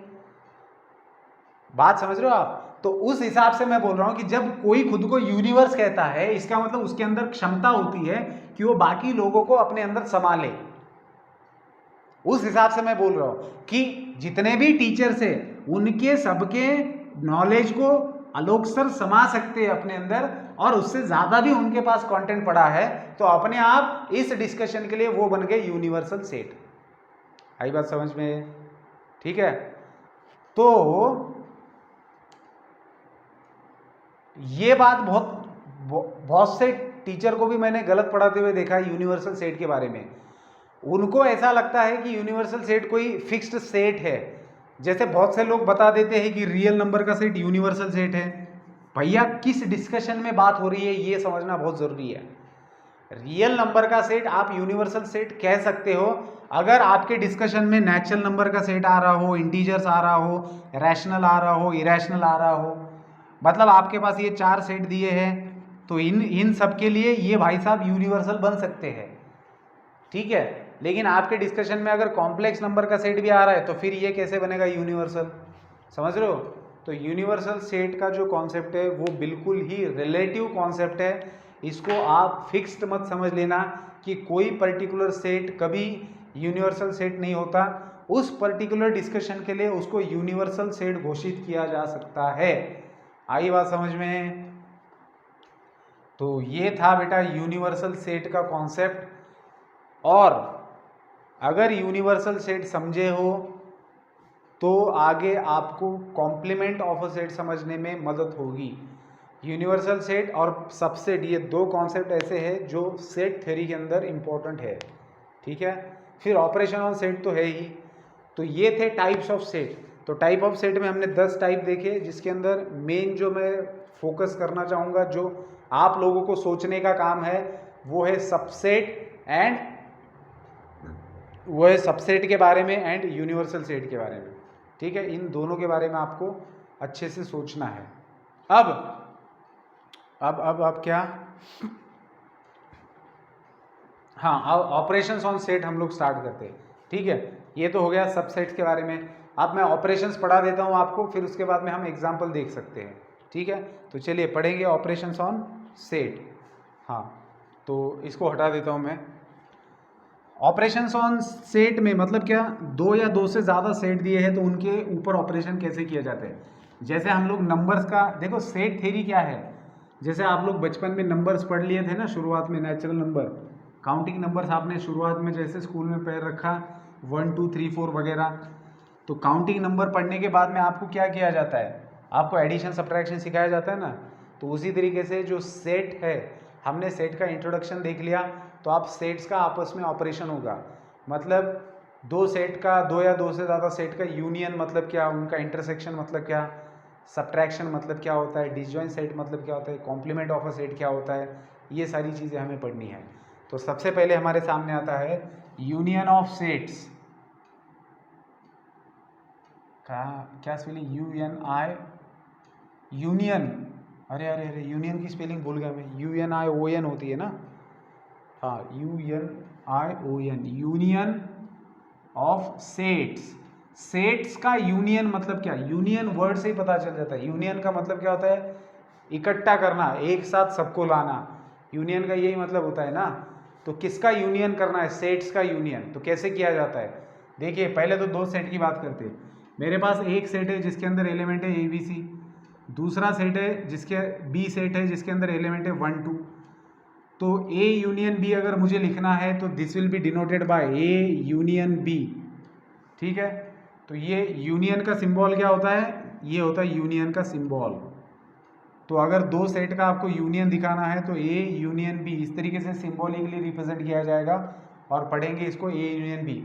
Speaker 1: बात समझ रहे हो आप? तो उस हिसाब से मैं बोल रहा हूं कि जब कोई खुद को यूनिवर्स कहता है, इसका मतलब उसके अंदर क्षमता होती है कि वो बाकी लोगों को अपने अंदर संभाले। उस हिसाब से मैं बोल रहा हूं कि जितने भी टीचर्स है उनके सबके नॉलेज को आलोक सर समा सकते हैं अपने अंदर, और उससे ज्यादा भी उनके पास कंटेंट पड़ा है, तो अपने आप इस डिस्कशन के लिए वो बन गए यूनिवर्सल सेट। आई बात समझ में? ठीक है। तो ये बात बहुत से टीचर को भी मैंने गलत पढ़ाते हुए देखा है यूनिवर्सल सेट के बारे में। उनको ऐसा लगता है कि यूनिवर्सल सेट कोई फिक्स्ड सेट है। जैसे बहुत से लोग बता देते हैं कि रियल नंबर का सेट यूनिवर्सल सेट है। भैया किस डिस्कशन में बात हो रही है ये समझना बहुत जरूरी है। रियल नंबर का सेट आप यूनिवर्सल सेट कह सकते हो अगर आपके डिस्कशन में नेचुरल नंबर का सेट आ रहा हो, इंटीजर्स आ रहा हो, रैशनल आ रहा हो, इरेशनल आ रहा हो। मतलब आपके पास ये 4 सेट दिए हैं, तो इन सब के लिए ये भाई साहब यूनिवर्सल बन सकते हैं। ठीक है। लेकिन आपके डिस्कशन में अगर कॉम्प्लेक्स नंबर का सेट भी आ रहा है तो फिर ये कैसे बनेगा यूनिवर्सल, समझ रहे हो। तो यूनिवर्सल सेट का जो कॉन्सेप्ट है वो बिल्कुल ही रिलेटिव कॉन्सेप्ट है, इसको आप फिक्स्ड मत समझ लेना कि कोई पर्टिकुलर सेट कभी यूनिवर्सल सेट नहीं होता, उस पर्टिकुलर डिस्कशन के लिए उसको यूनिवर्सल सेट घोषित किया जा सकता है। आई बात समझ में। तो ये था बेटा यूनिवर्सल सेट का कॉन्सेप्ट, और अगर यूनिवर्सल सेट समझे हो तो आगे आपको कॉम्प्लीमेंट ऑफ अ सेट समझने में मदद होगी। यूनिवर्सल सेट और सबसेट, ये दो कॉन्सेप्ट ऐसे हैं जो सेट थ्योरी के अंदर इंपॉर्टेंट है, ठीक है। फिर ऑपरेशन ऑन सेट तो है ही। तो ये थे टाइप्स ऑफ सेट। तो टाइप ऑफ सेट में हमने 10 टाइप देखे, जिसके अंदर मेन जो मैं फोकस करना चाहूँगा, जो आप लोगों को सोचने का काम है, वो है सबसेट एंड वो है सबसेट के बारे में एंड यूनिवर्सल सेट के बारे में, ठीक है। इन दोनों के बारे में आपको अच्छे से सोचना है। अब क्या, हाँ, अब ऑपरेशंस ऑन सेट हम लोग स्टार्ट करते हैं, ठीक है। ये तो हो गया सबसेट्स के बारे में। अब मैं ऑपरेशंस पढ़ा देता हूँ आपको, फिर उसके बाद में हम एग्जांपल देख सकते हैं, ठीक है। तो चलिए पढ़ेंगे ऑपरेशंस ऑन सेट। हाँ, तो इसको हटा देता हूँ मैं। ऑपरेशंस ऑन सेट में मतलब क्या, दो या दो से ज़्यादा सेट दिए हैं तो उनके ऊपर ऑपरेशन कैसे किए जाते हैं। जैसे हम लोग नंबर्स का देखो, सेट थ्योरी क्या है, जैसे आप लोग बचपन में नंबर्स पढ़ लिए थे ना शुरुआत में, नेचुरल नंबर, काउंटिंग नंबर्स आपने शुरुआत में जैसे स्कूल में पढ़ रखा 1 2 3 4 वगैरह। तो काउंटिंग नंबर पढ़ने के बाद में आपको क्या किया जाता है, आपको एडिशन सब्ट्रैक्शन सिखाया जाता है ना। तो उसी तरीके से जो सेट है, हमने सेट का इंट्रोडक्शन देख लिया, तो आप सेट्स का आपस में ऑपरेशन होगा, मतलब दो सेट का, दो या दो से ज़्यादा सेट का यूनियन मतलब क्या, उनका इंटरसेक्शन मतलब क्या, सब्ट्रैक्शन मतलब क्या होता है, डिसजॉइंट सेट मतलब क्या होता है, कॉम्प्लीमेंट ऑफ अ सेट क्या होता है, ये सारी चीज़ें हमें पढ़नी है। तो सबसे पहले हमारे सामने आता है यूनियन ऑफ सेट्स का, क्या स्पेलिंग, UNI, यूनियन, अरे अरे अरे यूनियन की स्पेलिंग भूल गया मैं, UNION होती है ना, हाँ UNION, union of sets. Sets का यूनियन मतलब क्या, यूनियन वर्ड से ही पता चल जाता है। यूनियन का मतलब क्या होता है, इकट्ठा करना, एक साथ सबको लाना, यूनियन का यही मतलब होता है ना। तो किसका यूनियन करना है, सेट्स का यूनियन। तो कैसे किया जाता है, देखिए पहले तो दो सेट की बात करते हैं। मेरे पास एक सेट है जिसके अंदर एलिमेंट है ABC, दूसरा सेट है जिसके B सेट है जिसके अंदर एलिमेंट है 1 2। तो A यूनियन B अगर मुझे लिखना है तो this will B denoted by A union B, ठीक है। तो ये यूनियन का सिंबल क्या होता है, ये होता है यूनियन का सिंबल। तो अगर दो सेट का आपको यूनियन दिखाना है तो A यूनियन B इस तरीके से सिंबॉलिकली रिप्रेजेंट किया जाएगा, और पढ़ेंगे इसको A यूनियन B।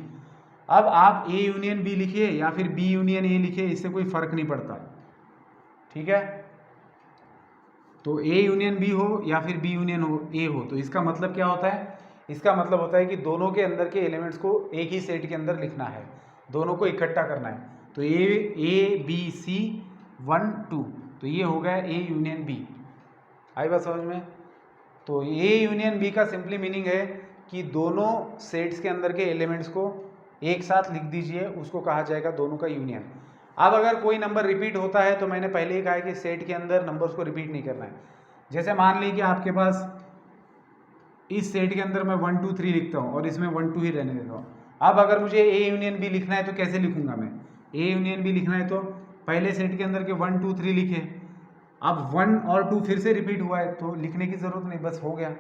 Speaker 1: अब आप A यूनियन B लिखिए या फिर B यूनियन A लिखिए, इससे कोई फर्क नहीं पड़ता, ठीक है। तो A यूनियन B हो या फिर B यूनियन A हो, तो इसका मतलब क्या होता है, इसका मतलब होता है कि दोनों के अंदर के एलिमेंट्स को एक ही सेट के अंदर लिखना है, दोनों को इकट्ठा करना है। तो A B C 1 2, तो ये हो गया A यूनियन B। आई बात समझ में। तो A यूनियन B का सिंपली मीनिंग है कि दोनों सेट्स के अंदर के एलिमेंट्स को एक साथ लिख दीजिए, उसको कहा जाएगा दोनों का यूनियन। अब अगर कोई नंबर रिपीट होता है तो मैंने पहले ही कहा है कि सेट के अंदर नंबर्स को रिपीट नहीं करना है। जैसे मान लीजिए कि आपके पास इस सेट के अंदर मैं 1 2 3 लिखता हूँ और इसमें 1 2 ही रहने देता हूँ। अब अगर मुझे A यूनियन B लिखना है तो कैसे लिखूंगा मैं, A यूनियन B लिखना है तो पहले सेट के अंदर के 1 2 3 लिखे, अब 1 और 2 फिर से रिपीट हुआ है तो लिखने की ज़रूरत नहीं, बस हो गया।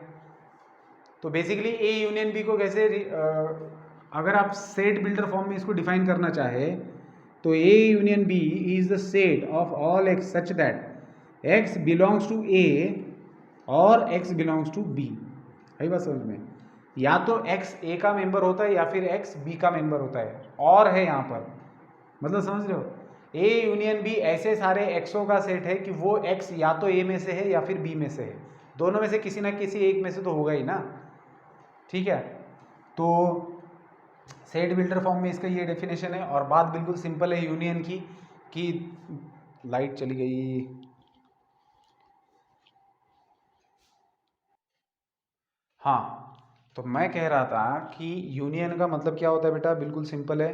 Speaker 1: तो बेसिकली A यूनियन B को कैसे अगर आप सेट बिल्डर फॉर्म में इसको डिफाइन करना चाहे तो A union B is the set of all x such that x belongs to A और x बिलोंग्स टू B। आई बात समझ में। या तो x A का मेंबर होता है या फिर x B का मेंबर होता है, और है यहाँ पर, मतलब समझ रहे हो। A यूनियन B ऐसे सारे xओं का सेट है कि वो x या तो A में से है या फिर B में से है, दोनों में से किसी ना किसी एक में से तो होगा ही ना, ठीक है। तो सेट बिल्डर फॉर्म में इसका ये डेफिनेशन है, और बात बिल्कुल सिंपल है यूनियन की, कि लाइट चली गई, हाँ, तो मैं कह रहा था कि यूनियन का मतलब क्या होता है बेटा, बिल्कुल सिंपल है।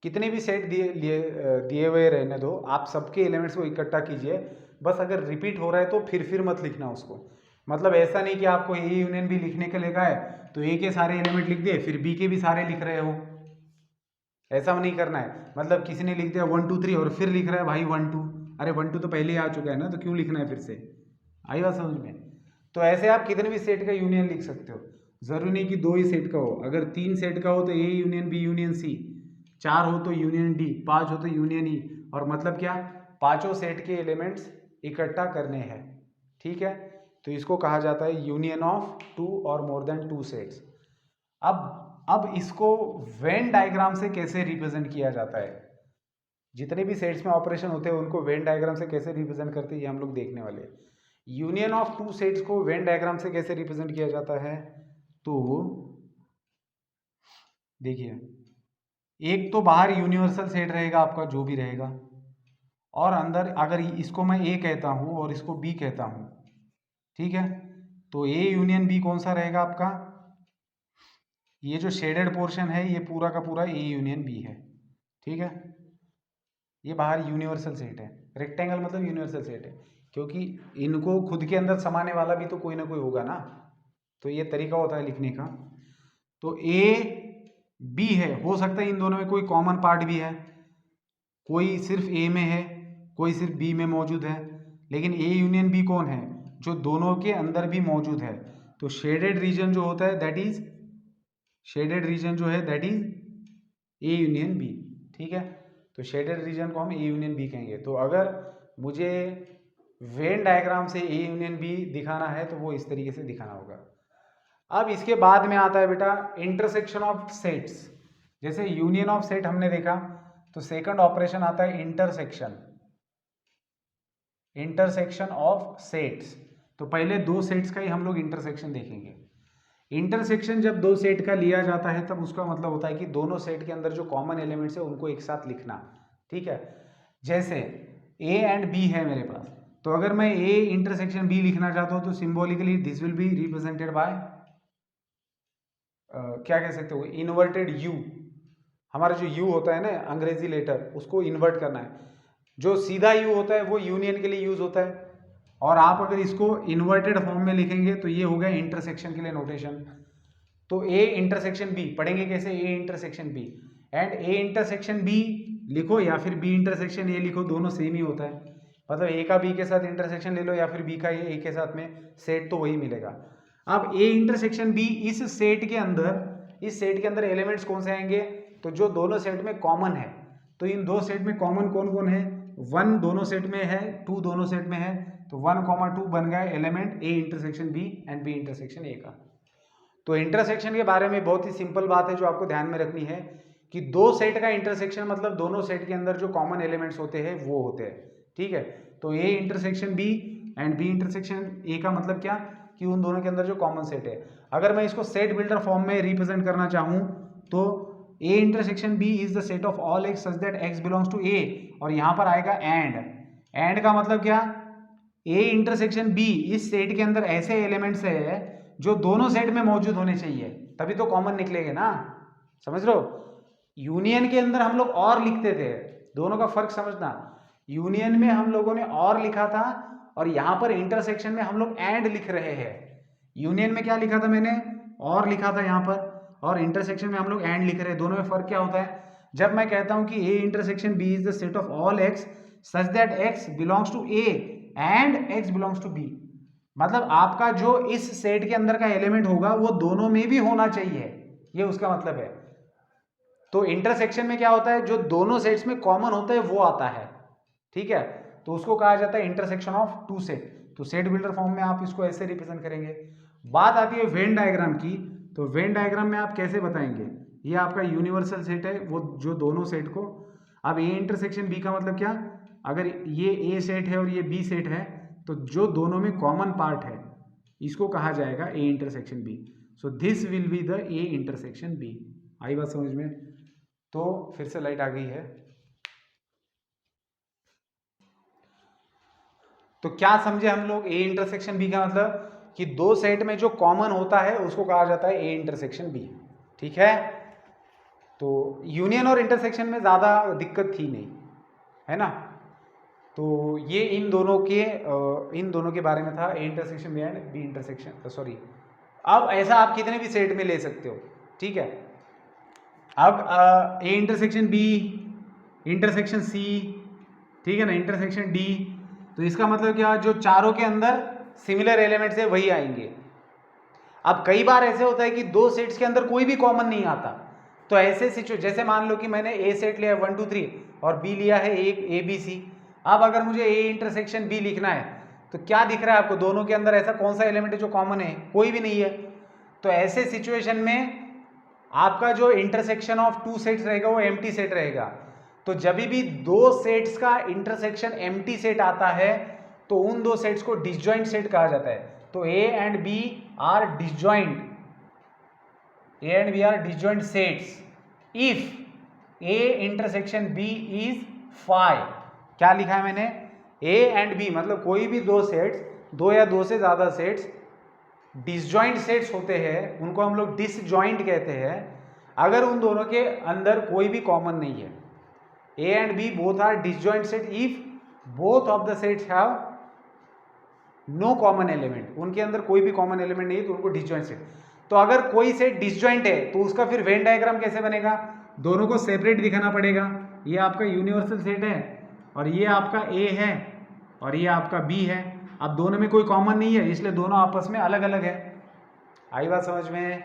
Speaker 1: कितने भी सेट दिए हुए रहने दो, आप सबके एलिमेंट्स को इकट्ठा कीजिए। बस अगर रिपीट हो रहा है तो फिर मत लिखना उसको। मतलब ऐसा नहीं कि आपको ए यूनियन बी लिखने के लेगा है तो ए के सारे एलिमेंट लिख दिए फिर बी के भी सारे लिख रहे हो, ऐसा नहीं करना है। मतलब किसी ने लिख दिया 1 2 3 और फिर लिख रहा है भाई 1 2, अरे 1 2 तो पहले ही आ चुका है ना, तो क्यों लिखना है फिर से। आई बात समझ में। तो ऐसे आप कितने भी सेट का यूनियन लिख सकते हो, जरूरी नहीं कि 2 ही सेट का हो। अगर 3 सेट का हो तो A union B union C, 4 हो तो यूनियन डी, 5 हो तो यूनियन ई। और मतलब क्या, पांचों सेट के एलिमेंट्स इकट्ठा करने हैं। ठीक है, तो इसको कहा जाता है यूनियन ऑफ 2 और मोर देन 2 सेट्स। अब इसको वेन डायग्राम से कैसे रिप्रेजेंट किया जाता है, जितने भी सेट्स में ऑपरेशन होते हैं उनको वेन डायग्राम से कैसे रिप्रेजेंट करते हैं ये हम लोग देखने वाले हैं। यूनियन ऑफ 2 सेट्स को वेन डायग्राम से कैसे रिप्रेजेंट किया जाता है, तो देखिए, एक तो बाहर यूनिवर्सल सेट रहेगा आपका जो भी रहेगा, और अंदर अगर इसको मैं ए कहता हूं और इसको बी कहता हूं, ठीक है, तो ए यूनियन बी कौन सा रहेगा आपका, ये जो शेडेड पोर्शन है ये पूरा का पूरा ए यूनियन बी है। ठीक है, ये बाहर यूनिवर्सल सेट है, रेक्टेंगल मतलब यूनिवर्सल सेट है, क्योंकि इनको खुद के अंदर समाने वाला भी तो कोई ना कोई होगा ना, तो ये तरीका होता है लिखने का। तो ए बी है, हो सकता है इन दोनों में कोई कॉमन पार्ट भी है, कोई सिर्फ ए में है कोई सिर्फ बी में मौजूद है, लेकिन ए यूनियन बी कौन है, जो दोनों के अंदर भी मौजूद है। तो शेडेड रीजन जो होता है दैट इज, शेडेड रीजन जो है that is A union B. ठीक है, तो शेडेड रीजन को हम ए यूनियन बी कहेंगे। तो अगर मुझे वेन डायग्राम से ए यूनियन बी दिखाना है तो वो इस तरीके से दिखाना होगा। अब इसके बाद में आता है बेटा इंटरसेक्शन ऑफ सेट्स। जैसे यूनियन ऑफ सेट हमने देखा, तो सेकंड ऑपरेशन आता है इंटरसेक्शन, इंटरसेक्शन ऑफ सेट्स। तो पहले 2 सेट्स का ही हम लोग इंटरसेक्शन देखेंगे। इंटरसेक्शन जब 2 सेट का लिया जाता है तब उसका मतलब होता है कि दोनों सेट के अंदर जो कॉमन एलिमेंट्स है उनको एक साथ लिखना। ठीक है, जैसे ए एंड बी है मेरे पास, तो अगर मैं ए इंटरसेक्शन बी लिखना चाहता हूं तो symbolically this will be represented by क्या कह सकते हो, इन्वर्टेड यू। हमारा जो यू होता है ना अंग्रेजी लेटर, उसको इन्वर्ट करना है। जो सीधा यू होता है वो यूनियन के लिए यूज होता है, और आप अगर इसको इन्वर्टेड फॉर्म में लिखेंगे तो ये हो गया इंटरसेक्शन के लिए नोटेशन। तो ए इंटरसेक्शन बी पढ़ेंगे कैसे, A intersection B, and A intersection B लिखो या फिर बी इंटरसेक्शन ए लिखो, दोनों सेम ही होता है। मतलब ए का बी के साथ इंटरसेक्शन ले लो या फिर बी का ए के साथ में, सेट तो वही मिलेगा। अब ए इंटरसेक्शन बी, इस सेट के अंदर, इस सेट के अंदर एलिमेंट्स कौन से आएंगे, तो जो दोनों सेट में कॉमन है। तो इन 2 सेट में कॉमन कौन कौन है, 1 दोनों सेट में है, 2 दोनों सेट में है, तो 1, 2 बन गया element A intersection B and B intersection A का। तो इंटरसेक्शन के बारे में बहुत ही सिंपल बात है जो आपको ध्यान में रखनी है कि 2 सेट का इंटरसेक्शन मतलब दोनों सेट के अंदर जो कॉमन एलिमेंट्स होते हैं वो होते हैं। ठीक है, तो A intersection B and B intersection A का मतलब क्या, कि उन दोनों के अंदर जो कॉमन सेट है। अगर मैं इसको सेट बिल्डर फॉर्म में रिप्रेजेंट करना चाहूं तो A intersection B is the set of all X such that X belongs to A, और यहां पर आएगा एंड का मतलब क्या, ए इंटरसेक्शन बी इस सेट के अंदर ऐसे एलिमेंट्स है जो दोनों सेट में मौजूद होने चाहिए, तभी तो कॉमन निकलेंगे ना, समझ लो। यूनियन के अंदर हम लोग और लिखते थे, दोनों का फर्क समझना। यूनियन में हम लोगों ने और लिखा था और यहां पर इंटरसेक्शन में हम लोग एंड लिख रहे हैं। यूनियन में क्या लिखा था मैंने, और लिखा था यहां पर, और इंटरसेक्शन में हम लोग एंड लिख रहे हैं। दोनों में फर्क क्या होता है, जब मैं कहता हूं कि A intersection B is the set of all X such that X belongs to A and X belongs to B, मतलब आपका जो इस सेट के अंदर का एलिमेंट होगा वो दोनों में भी होना चाहिए, ये उसका मतलब है। तो इंटरसेक्शन में क्या होता है, जो दोनों सेट्स में कॉमन होता है वो आता है। ठीक है, तो उसको कहा जाता है इंटरसेक्शन ऑफ 2 सेट। तो सेट बिल्डर फॉर्म में आप इसको ऐसे रिप्रेजेंट करेंगे। बात आती है वेन डायग्राम की, तो वेन डायग्राम में आप कैसे बताएंगे, ये आपका यूनिवर्सल सेट है वो जो दोनों सेट को, अब ए इंटरसेक्शन बी का मतलब क्या, अगर ये ए सेट है और ये बी सेट है तो जो दोनों में कॉमन पार्ट है इसको कहा जाएगा A intersection B. So this will be the A intersection B. आई बात समझ में। तो फिर से लाइट आ गई है। तो क्या समझे हम लोग, ए इंटरसेक्शन बी का मतलब कि दो सेट में जो कॉमन होता है उसको कहा जाता है ए इंटरसेक्शन बी। ठीक है, तो यूनियन और इंटरसेक्शन में ज़्यादा दिक्कत थी नहीं, है ना। तो ये इन दोनों के बारे में था, A intersection B and B intersection, sorry. अब ऐसा आप कितने भी सेट में ले सकते हो, ठीक है। अब A intersection B, intersection C, ठीक है ना, इंटरसेक्शन डी, तो इसका मतलब क्या, जो चारों के अंदर सिमिलर एलिमेंट्स है वही आएंगे। अब कई बार ऐसे होता है कि दो सेट्स के अंदर कोई भी कॉमन नहीं आता, तो ऐसे सिचुएशन, जैसे मान लो कि मैंने ए सेट लिया है 1 2 3 और बी लिया है ए बी सी। अब अगर मुझे ए इंटरसेक्शन बी लिखना है तो क्या दिख रहा है आपको, दोनों के अंदर ऐसा कौन सा एलिमेंट है जो कॉमन है, कोई भी नहीं है। तो ऐसे सिचुएशन में आपका जो इंटरसेक्शन ऑफ टू सेट्स रहेगा वो एम्प्टी सेट रहेगा। तो जब भी दो सेट्स का इंटरसेक्शन एम्प्टी सेट आता है तो उन दो सेट्स को डिसजॉइंट सेट कहा जाता है। तो A and B are disjoint, A and B are disjoint sets if A intersection B is phi. क्या लिखा है मैंने, ए एंड बी मतलब कोई भी दो सेट्स, दो या दो से ज्यादा सेट्स डिसजॉइंट सेट्स होते हैं, उनको हम लोग डिसजॉइंट कहते हैं, अगर उन दोनों के अंदर कोई भी कॉमन नहीं है। A and B both are disjoint set if both of the sets have no common element, उनके अंदर कोई भी कॉमन एलिमेंट नहीं है तो उनको डिसजॉइंट सेट। तो अगर कोई सेट डिसजॉइंट है तो उसका फिर वेन डायग्राम कैसे बनेगा, दोनों को सेपरेट दिखाना पड़ेगा। ये आपका यूनिवर्सल सेट है और ये आपका ए है और ये आपका बी है। अब दोनों में कोई कॉमन नहीं है इसलिए दोनों आपस में अलग अलग है। आई बात समझ में।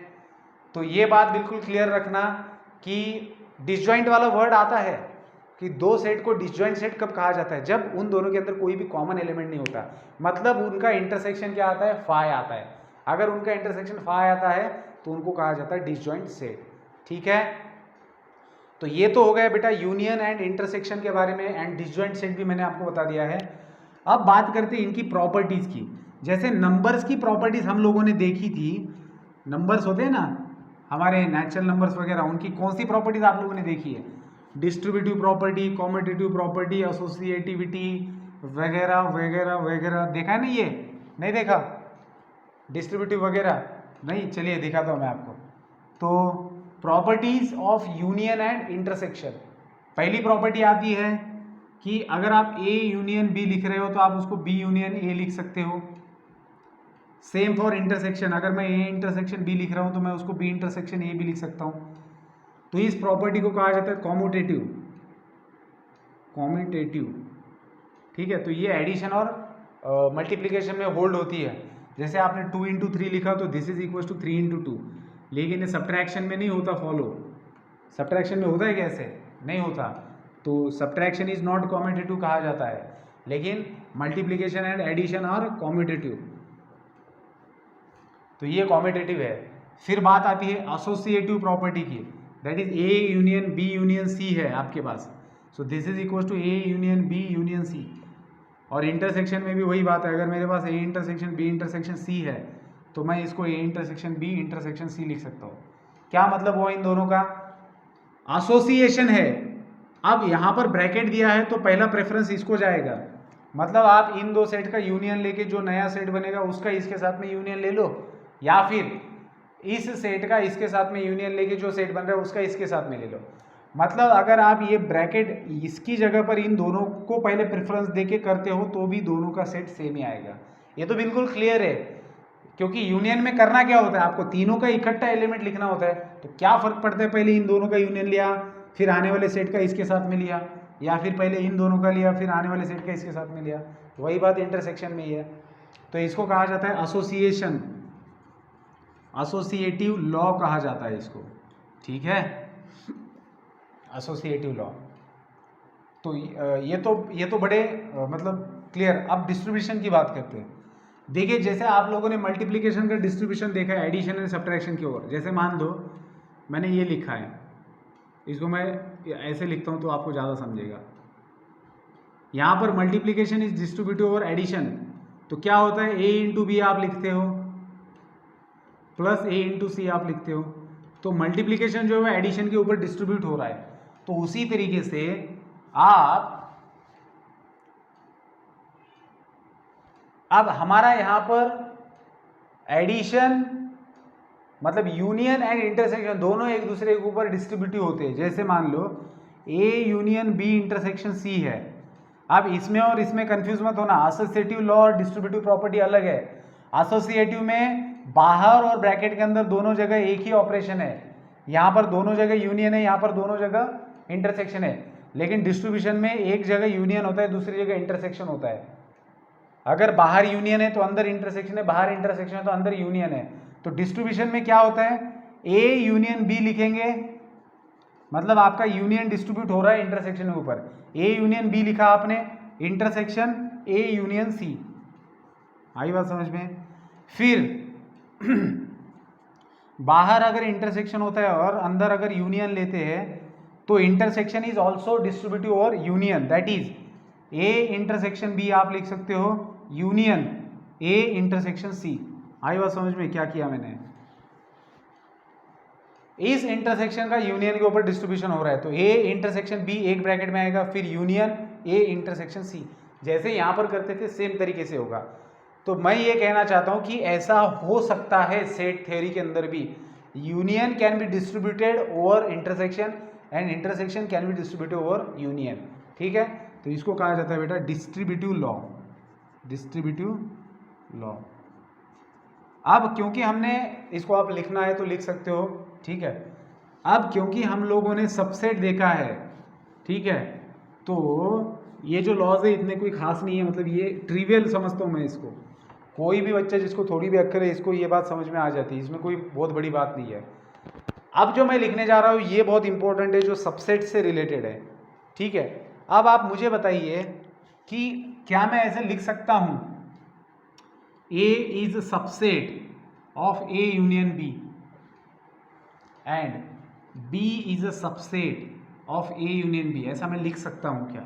Speaker 1: तो ये बात बिल्कुल क्लियर रखना कि डिसजॉइंट वाला वर्ड आता है कि दो सेट को डिसजॉइंट सेट कब कहा जाता है, जब उन दोनों के अंदर कोई भी कॉमन एलिमेंट नहीं होता, मतलब उनका इंटरसेक्शन क्या आता है, फाई आता है। अगर उनका इंटरसेक्शन फाई आता है तो उनको कहा जाता है डिसजॉइंट सेट। ठीक है, तो ये तो हो गया बेटा यूनियन एंड इंटरसेक्शन के बारे में, एंड डिसजॉइंट सेट भी मैंने आपको बता दिया है। अब बात करते हैं इनकी प्रॉपर्टीज की। जैसे नंबर्स की प्रॉपर्टीज हम लोगों ने देखी थी, नंबर्स होते हैं ना हमारे नेचुरल नंबर्स वगैरह, उनकी कौन सी प्रॉपर्टीज आप लोगों ने देखी है, distributive property, commutative property, associativity वगैरह वगैरह वगैरह, देखा है ना, ये नहीं देखा डिस्ट्रीब्यूटिव वगैरह नहीं, चलिए दिखाता हूँ मैं आपको। तो properties of union and intersection, पहली प्रॉपर्टी आती है कि अगर आप ए यूनियन बी लिख रहे हो तो आप उसको बी यूनियन ए लिख सकते हो। सेम फॉर इंटरसेक्शन, अगर मैं ए इंटरसेक्शन बी लिख रहा हूं तो मैं उसको बी इंटरसेक्शन ए भी लिख सकता हूं। तो इस प्रॉपर्टी को कहा जाता है कॉम्यूटेटिव, कॉम्यूटेटिव। ठीक है, तो ये एडिशन और मल्टीप्लिकेशन में होल्ड होती है। जैसे आपने 2 इंटू 3 लिखा तो this is equal to 3 into 2, लेकिन ये सब्ट्रैक्शन में नहीं होता फॉलो। सब्ट्रैक्शन में होता है कैसे, नहीं होता, तो सब्ट्रैक्शन इज नॉट कॉम्यूटेटिव कहा जाता है, लेकिन multiplication and addition are commutative, तो ये कॉम्यूटेटिव है। फिर बात आती है एसोसिएटिव प्रॉपर्टी की, that is A union B union C है आपके पास, so this is equal to A union B union C. और इंटरसेक्शन में भी वही बात है, अगर मेरे पास A intersection B intersection C है तो मैं इसको A intersection B intersection C लिख सकता हूँ। क्या मतलब हुआ इन दोनों का, एसोसिएशन है। अब यहाँ पर ब्रैकेट दिया है तो पहला प्रेफरेंस इसको जाएगा, मतलब आप इन दो सेट का यूनियन लेके जो नया सेट बनेगा उसका इसके साथ में यूनियन ले लो, या फिर इस सेट का इसके साथ में यूनियन लेके जो सेट बन रहा है उसका इसके साथ में ले लो। मतलब अगर आप ये ब्रैकेट इसकी जगह पर इन दोनों को पहले प्रेफरेंस देके करते हो तो भी दोनों का सेट सेम ही आएगा। ये तो बिल्कुल क्लियर है, क्योंकि यूनियन में करना क्या होता है, आपको तीनों का इकट्ठा एलिमेंट लिखना होता है। तो क्या फर्क पड़ता है, पहले इन दोनों का यूनियन लिया फिर आने वाले सेट का इसके साथ में लिया, या फिर पहले इन दोनों का लिया फिर आने वाले सेट का इसके साथ में लिया। वही बात इंटरसेक्शन में ही है। तो इसको कहा जाता है एसोसिएशन, एसोसिएटिव लॉ कहा जाता है इसको। ठीक है, एसोसिएटिव लॉ। तो ये तो बड़े मतलब क्लियर। अब डिस्ट्रीब्यूशन की बात करते हैं। देखिए जैसे आप लोगों ने मल्टीप्लिकेशन का डिस्ट्रीब्यूशन देखा है एडिशन एंड सब्ट्रैक्शन की ओर। जैसे मान लो मैंने ये लिखा है, इसको मैं ऐसे लिखता हूँ तो आपको ज़्यादा समझेगा। यहाँ पर मल्टीप्लिकेशन इज डिस्ट्रीब्यूटिव और एडिशन, तो क्या होता है, ए इंटू बी आप लिखते हो प्लस ए इंटू सी आप लिखते हो, तो मल्टीप्लिकेशन जो है एडिशन के ऊपर डिस्ट्रीब्यूट हो रहा है। तो उसी तरीके से आप अब हमारा यहाँ पर एडिशन मतलब यूनियन एंड इंटरसेक्शन दोनों एक दूसरे के ऊपर डिस्ट्रीब्यूटिव होते हैं। जैसे मान लो A union B intersection C है। अब इसमें और इसमें कंफ्यूज मत होना, एसोसिएटिव लॉ और डिस्ट्रीब्यूटिव प्रॉपर्टी अलग है। एसोसिएटिव में बाहर और ब्रैकेट के अंदर दोनों जगह एक ही ऑपरेशन है, यहाँ पर दोनों जगह यूनियन है, यहाँ पर दोनों जगह इंटरसेक्शन है। लेकिन डिस्ट्रीब्यूशन में एक जगह यूनियन होता है, दूसरी जगह इंटरसेक्शन होता है। अगर बाहर यूनियन है तो अंदर इंटरसेक्शन है, बाहर इंटरसेक्शन है तो अंदर यूनियन है। तो डिस्ट्रीब्यूशन में क्या होता है, ए यूनियन बी लिखेंगे, मतलब आपका यूनियन डिस्ट्रीब्यूट हो रहा है इंटरसेक्शन के ऊपर। ए यूनियन बी लिखा आपने, इंटरसेक्शन ए यूनियन सी। आई बात समझ में? फिर बाहर अगर इंटरसेक्शन होता है और अंदर अगर यूनियन लेते हैं तो इंटरसेक्शन इज ऑल्सो डिस्ट्रीब्यूटिव और union, that is A intersection B आप लिख सकते हो यूनियन ए इंटरसेक्शन सी। आई बात समझ में क्या किया मैंने? इस इंटरसेक्शन का यूनियन के ऊपर डिस्ट्रीब्यूशन हो रहा है तो ए इंटरसेक्शन बी एक ब्रैकेट में आएगा, फिर यूनियन ए इंटरसेक्शन सी। जैसे यहां पर करते थे सेम तरीके से होगा। तो मैं ये कहना चाहता हूं कि ऐसा हो सकता है सेट थ्योरी के अंदर भी, union can be distributed over intersection and intersection can be distributed over union. ठीक है, तो इसको कहा जाता है बेटा डिस्ट्रीब्यूटिव लॉ, डिस्ट्रीब्यूटिव लॉ। अब क्योंकि हमने इसको आप लिखना है तो लिख सकते हो, ठीक है। अब क्योंकि हम लोगों ने सबसेट देखा है, ठीक है, तो ये जो लॉज है इतने कोई खास नहीं है, मतलब ये ट्रिवियल समझता हूँ मैं इसको। कोई भी बच्चा जिसको थोड़ी भी अक्ल है इसको ये बात समझ में आ जाती है, इसमें कोई बहुत बड़ी बात नहीं है। अब जो मैं लिखने जा रहा हूँ ये बहुत इंपॉर्टेंट है, जो सबसेट से रिलेटेड है, ठीक है। अब आप मुझे बताइए कि क्या मैं ऐसे लिख सकता हूँ A is a subset of A union B and B is a subset of A union B, ऐसा मैं लिख सकता हूँ क्या?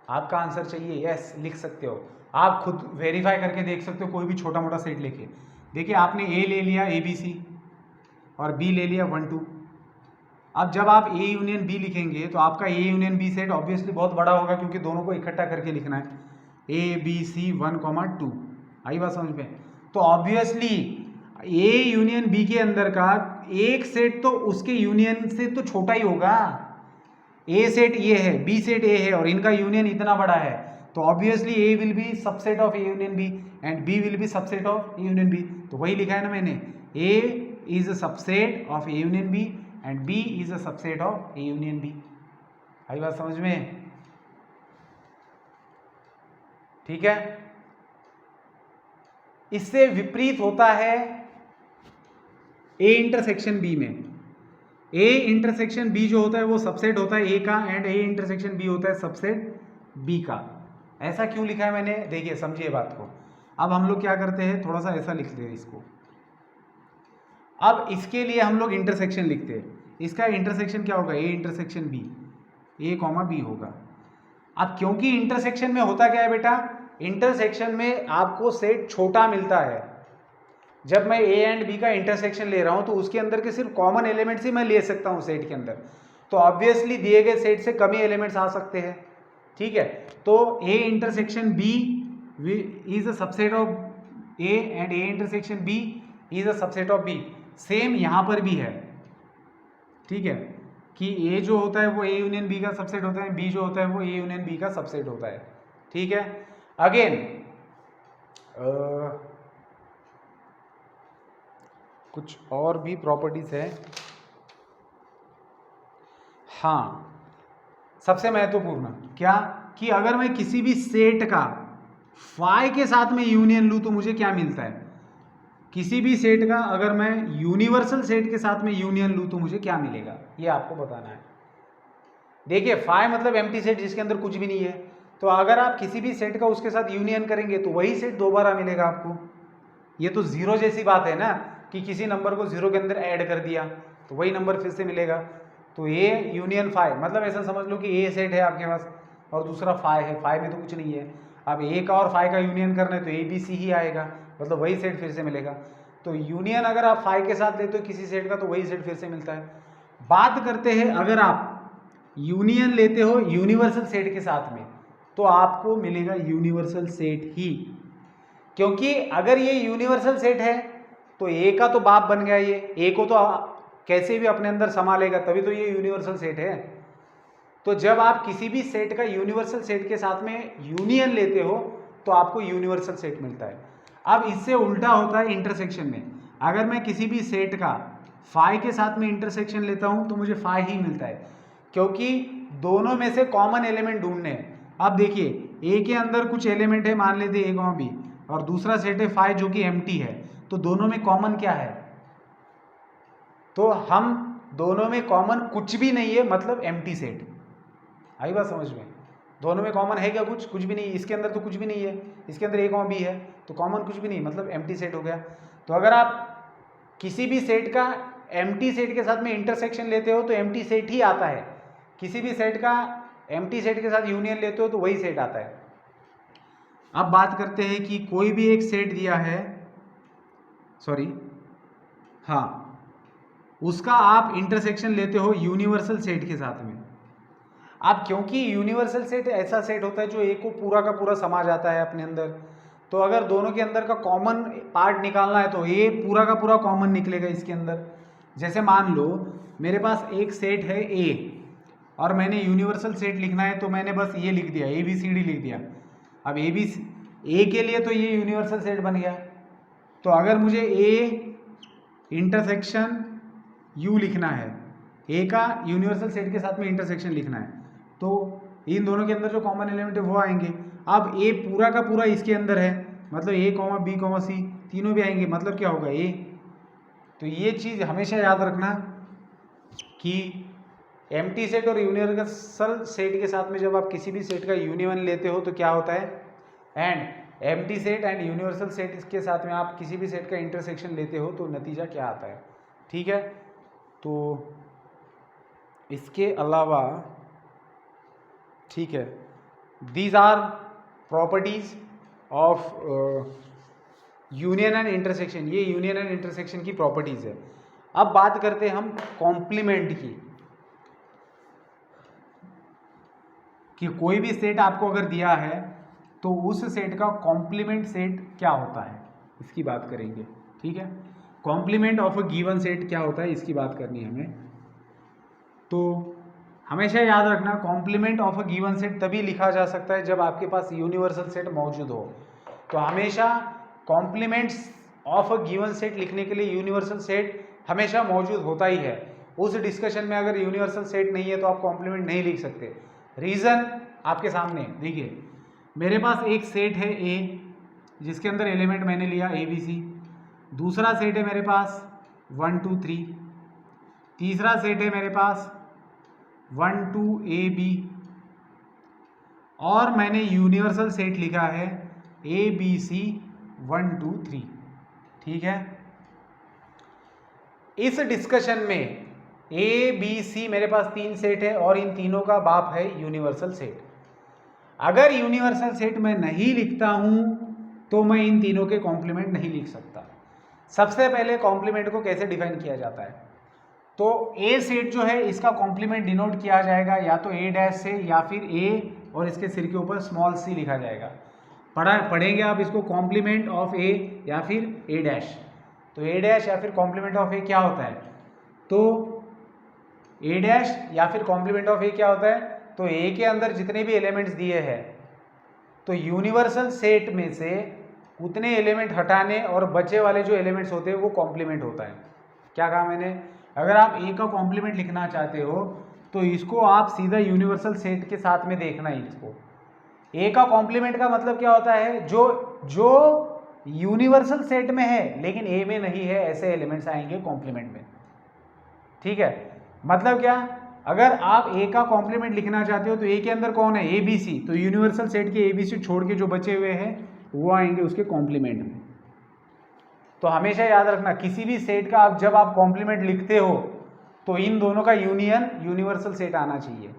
Speaker 1: आपका आंसर चाहिए यस, लिख सकते हो। आप खुद वेरीफाई करके देख सकते हो, कोई भी छोटा मोटा सेट लेके। देखिए आपने A ले लिया ABC और B ले लिया 1 2। अब जब आप A यूनियन B लिखेंगे तो आपका A union B set obviously बहुत बड़ा होगा, क्योंकि दोनों को इकट्ठा करके लिखना है, ABC 1 2। आई बात समझ में? तो ऑब्वियसली ए यूनियन बी के अंदर का एक सेट तो उसके यूनियन से तो छोटा ही होगा। ए सेट ये है, बी सेट ए है और इनका यूनियन इतना बड़ा है, तो obviously A will be subset of A union B and B will be subset of A union B. तो वही लिखा है ना मैंने, A is a subset of A union B and B is a subset of A union B. आई बात समझ में? ठीक है। इससे विपरीत होता है ए इंटरसेक्शन बी में। ए इंटरसेक्शन बी जो होता है वो सबसेट होता है ए का, एंड ए इंटरसेक्शन बी होता है सबसेट बी का। ऐसा क्यों लिखा है मैंने? देखिए समझिए बात को। अब हम लोग क्या करते हैं, थोड़ा सा ऐसा लिखते हैं इसको। अब इसके लिए हम लोग इंटरसेक्शन लिखते हैं, इसका इंटरसेक्शन क्या होगा, A intersection B, A comma B होगा। अब क्योंकि इंटरसेक्शन में होता क्या है बेटा, इंटरसेक्शन में आपको सेट छोटा मिलता है। जब मैं ए एंड बी का इंटरसेक्शन ले रहा हूं तो उसके अंदर के सिर्फ कॉमन एलिमेंट्स ही मैं ले सकता हूं सेट के अंदर, तो ऑब्वियसली दिए गए सेट से कम ही एलिमेंट्स आ सकते हैं। ठीक है, तो A intersection B is a subset of A and A intersection B is a subset of B. Same यहां पर भी है, ठीक है, कि ए जो होता है वो ए यूनियन बी का सबसेट होता है, बी जो होता है वो ए यूनियन बी का सबसेट होता है। ठीक है, अगेन कुछ और भी प्रॉपर्टीज है। हाँ, सबसे महत्वपूर्ण क्या, कि अगर मैं किसी भी सेट का फाई के साथ में यूनियन लूं तो मुझे क्या मिलता है। किसी भी सेट का अगर मैं यूनिवर्सल सेट के साथ में यूनियन लूं तो मुझे क्या मिलेगा, ये आपको बताना है। देखिए फाई मतलब एम्प्टी सेट जिसके अंदर कुछ भी नहीं है, तो अगर आप किसी भी सेट का उसके साथ यूनियन करेंगे तो वही सेट दोबारा मिलेगा आपको। ये तो जीरो जैसी बात है ना, कि किसी नंबर को जीरो के अंदर ऐड कर दिया तो वही नंबर फिर से मिलेगा। तो ए यूनियन फाई मतलब ऐसा समझ लो कि ए सेट है आपके पास और दूसरा फाई है, फाई में तो कुछ नहीं है। अब ए का और फाई का यूनियन करना है तो ए बी सी ही आएगा, मतलब वही सेट फिर से मिलेगा। तो यूनियन अगर आप फाई के साथ लेते हो किसी सेट का तो वही सेट फिर से मिलता है। बात करते हैं अगर आप यूनियन लेते हो यूनिवर्सल सेट के साथ में तो आपको मिलेगा यूनिवर्सल सेट ही। क्योंकि अगर ये यूनिवर्सल सेट है तो ए का तो बाप बन गया, ये ए को तो कैसे भी अपने अंदर समा लेगा, तभी तो ये यूनिवर्सल सेट है। तो जब आप किसी भी सेट का यूनिवर्सल सेट के साथ में यूनियन लेते हो तो आपको यूनिवर्सल सेट मिलता है। अब इससे उल्टा होता है इंटरसेक्शन में। अगर मैं किसी भी सेट का फाई के साथ में इंटरसेक्शन लेता हूं तो मुझे फाई ही मिलता है, क्योंकि दोनों में से कॉमन एलिमेंट ढूंढने हैं। अब देखिए ए के अंदर कुछ एलिमेंट है, मान लेते ए बी, और दूसरा सेट है फाई जो कि एम्प्टी है, तो दोनों में कॉमन क्या है? तो हम दोनों में कॉमन कुछ भी नहीं है, मतलब एम्प्टी सेट। आई बात समझ में? दोनों में कॉमन है क्या? कुछ भी नहीं। इसके अंदर तो कुछ भी नहीं है, इसके अंदर ए बी है, तो कॉमन कुछ भी नहीं, मतलब एम्प्टी सेट हो गया। तो अगर आप किसी भी सेट का एम्प्टी सेट के साथ में इंटरसेक्शन लेते हो तो एम्प्टी सेट ही आता है, किसी भी सेट का एम्प्टी सेट के साथ यूनियन लेते हो तो वही सेट आता है। अब बात करते हैं कि कोई भी एक सेट दिया है, उसका आप इंटरसेक्शन लेते हो यूनिवर्सल सेट के साथ में। अब क्योंकि यूनिवर्सल सेट ऐसा सेट होता है जो ए को पूरा का पूरा समा जाता है अपने अंदर, तो अगर दोनों के अंदर का कॉमन पार्ट निकालना है तो ए पूरा का पूरा कॉमन निकलेगा इसके अंदर। जैसे मान लो मेरे पास एक सेट है ए और मैंने यूनिवर्सल सेट लिखना है, तो मैंने बस ये लिख दिया, ABCD लिख दिया। अब ए के लिए तो ये यूनिवर्सल सेट बन गया। तो अगर मुझे ए इंटरसेक्शन यू लिखना है, ए का यूनिवर्सल सेट के साथ में इंटरसेक्शन लिखना है, तो इन दोनों के अंदर जो कॉमन एलिमेंट है वो आएंगे। अब ए पूरा का पूरा इसके अंदर है, मतलब ए B, C तीनों भी आएंगे, मतलब क्या होगा ए। तो ये चीज़ हमेशा याद रखना कि एम्प्टी सेट और यूनिवर्सल सेट के साथ में जब आप किसी भी सेट का यूनियन लेते हो तो क्या होता है, and empty set and universal set के साथ में आप किसी भी सेट का इंटरसेक्शन लेते हो तो नतीजा क्या आता है। ठीक है, तो इसके अलावा ठीक है, these are properties of union and intersection. ये यूनियन एंड इंटरसेक्शन की प्रॉपर्टीज है। अब बात करते हैं हम कॉम्प्लीमेंट की, कि कोई भी सेट आपको अगर दिया है तो उस सेट का कॉम्प्लीमेंट सेट क्या होता है, इसकी बात करेंगे। ठीक है, complement of a given set क्या होता है, इसकी बात करनी है हमें। तो हमेशा याद रखना, complement of a given set तभी लिखा जा सकता है जब आपके पास यूनिवर्सल सेट मौजूद हो। तो हमेशा complements of a given set लिखने के लिए यूनिवर्सल सेट हमेशा मौजूद होता ही है। उस डिस्कशन में अगर यूनिवर्सल सेट नहीं है तो आप कॉम्प्लीमेंट नहीं लिख सकते। रीज़न आपके सामने देखिए, मेरे पास एक सेट है ए जिसके अंदर एलिमेंट मैंने लिया ABC, दूसरा सेट है मेरे पास 1 2 3, तीसरा सेट है मेरे पास 1 2 AB, और मैंने यूनिवर्सल सेट लिखा है ABC 1 2 3। ठीक है, इस डिस्कशन में ABC मेरे पास 3 सेट है और इन तीनों का बाप है यूनिवर्सल सेट। अगर यूनिवर्सल सेट मैं नहीं लिखता हूं तो मैं इन तीनों के कॉम्प्लीमेंट नहीं लिख सकता। सबसे पहले कॉम्प्लीमेंट को कैसे डिफाइन किया जाता है, तो ए सेट जो है इसका कॉम्प्लीमेंट डिनोट किया जाएगा या तो A' से या फिर ए और इसके सिर के ऊपर स्मॉल c लिखा जाएगा। पढ़ेंगे आप इसको, कॉम्प्लीमेंट ऑफ ए या फिर A'। तो A' या फिर कॉम्प्लीमेंट ऑफ ए क्या होता है, तो A' या फिर कॉम्प्लीमेंट ऑफ ए क्या होता है, तो ए के अंदर जितने भी एलिमेंट्स दिए हैं तो यूनिवर्सल सेट में से उतने एलिमेंट हटाने और बचे वाले जो एलिमेंट्स होते हैं वो कॉम्प्लीमेंट होता है। क्या कहा मैंने, अगर आप ए का कॉम्प्लीमेंट लिखना चाहते हो तो इसको आप सीधा यूनिवर्सल सेट के साथ में देखना ही। इसको ए का कॉम्प्लीमेंट का मतलब क्या होता है, जो यूनिवर्सल सेट में है लेकिन ए में नहीं है, ऐसे एलिमेंट्स आएंगे कॉम्प्लीमेंट में। ठीक है, मतलब क्या, अगर आप ए का कॉम्प्लीमेंट लिखना चाहते हो तो ए के अंदर कौन है, ABC, तो यूनिवर्सल सेट के ABC छोड़ के जो बचे हुए हैं वो आएंगे उसके कॉम्प्लीमेंट में। तो हमेशा याद रखना, किसी भी सेट का जब आप कॉम्प्लीमेंट लिखते हो तो इन दोनों का यूनियन यूनिवर्सल सेट आना चाहिए।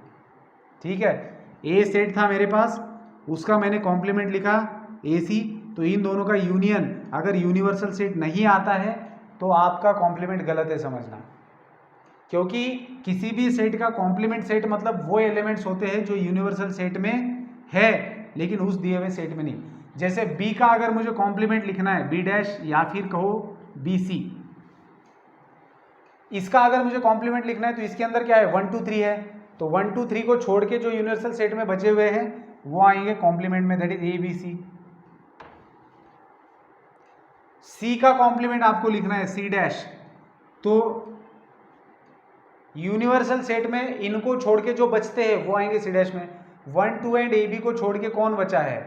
Speaker 1: ठीक है, ए सेट था मेरे पास, उसका मैंने कॉम्प्लीमेंट लिखा AC, तो इन दोनों का यूनियन अगर यूनिवर्सल सेट नहीं आता है तो आपका कॉम्प्लीमेंट गलत है, समझना। क्योंकि किसी भी सेट का कॉम्प्लीमेंट सेट मतलब वो एलिमेंट्स होते हैं जो यूनिवर्सल सेट में है लेकिन उस दिए हुए सेट में नहीं। जैसे बी का अगर मुझे कॉम्प्लीमेंट लिखना है, बी डैश या फिर कहो बी सी, इसका अगर मुझे कॉम्प्लीमेंट लिखना है तो इसके अंदर क्या है 1 2 3 है, तो 1 2 3 को छोड़ के जो यूनिवर्सल सेट में बचे हुए हैं वो आएंगे कॉम्प्लीमेंट में, that is A B C. C का कॉम्प्लीमेंट आपको लिखना है सी डैश, तो यूनिवर्सल सेट में इनको छोड़ के जो बचते हैं वो आएंगे सी डैश में। 1 2 एंड ए बी को छोड़ के कौन बचा है,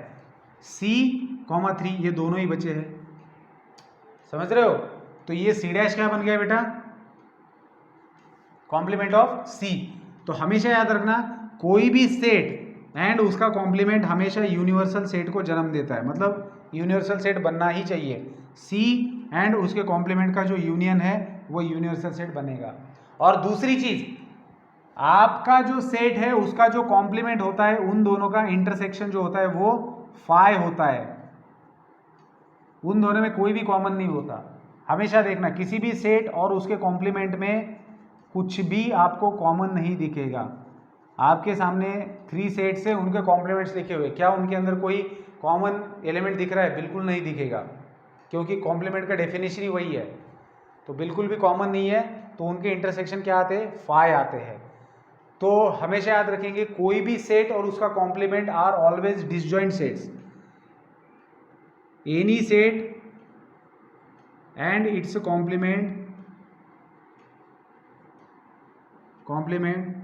Speaker 1: सी कॉमा 3, ये दोनों ही बचे हैं, समझ रहे हो। तो ये सी डैश क्या बन गया बेटा, कॉम्प्लीमेंट ऑफ सी। तो हमेशा याद रखना कोई भी सेट एंड उसका कॉम्प्लीमेंट हमेशा यूनिवर्सल सेट को जन्म देता है, मतलब यूनिवर्सल सेट बनना ही चाहिए, सी एंड उसके कॉम्प्लीमेंट का जो यूनियन है वो यूनिवर्सल सेट बनेगा। और दूसरी चीज, आपका जो सेट है उसका जो कॉम्प्लीमेंट होता है उन दोनों का इंटरसेक्शन जो होता है वो फाई होता है, उन दोनों में कोई भी कॉमन नहीं होता। हमेशा देखना किसी भी सेट और उसके कॉम्प्लीमेंट में कुछ भी आपको कॉमन नहीं दिखेगा। आपके सामने 3 सेट्स है, उनके कॉम्प्लीमेंट्स लिखे हुए, क्या उनके अंदर कोई कॉमन एलिमेंट दिख रहा है, बिल्कुल नहीं दिखेगा, क्योंकि कॉम्प्लीमेंट का डेफिनेशन ही वही है, तो बिल्कुल भी कॉमन नहीं है, तो उनके इंटरसेक्शन क्या आते हैं, फाई आते हैं। तो हमेशा याद रखेंगे कोई भी सेट और उसका complement are always disjoint sets, any set and its complement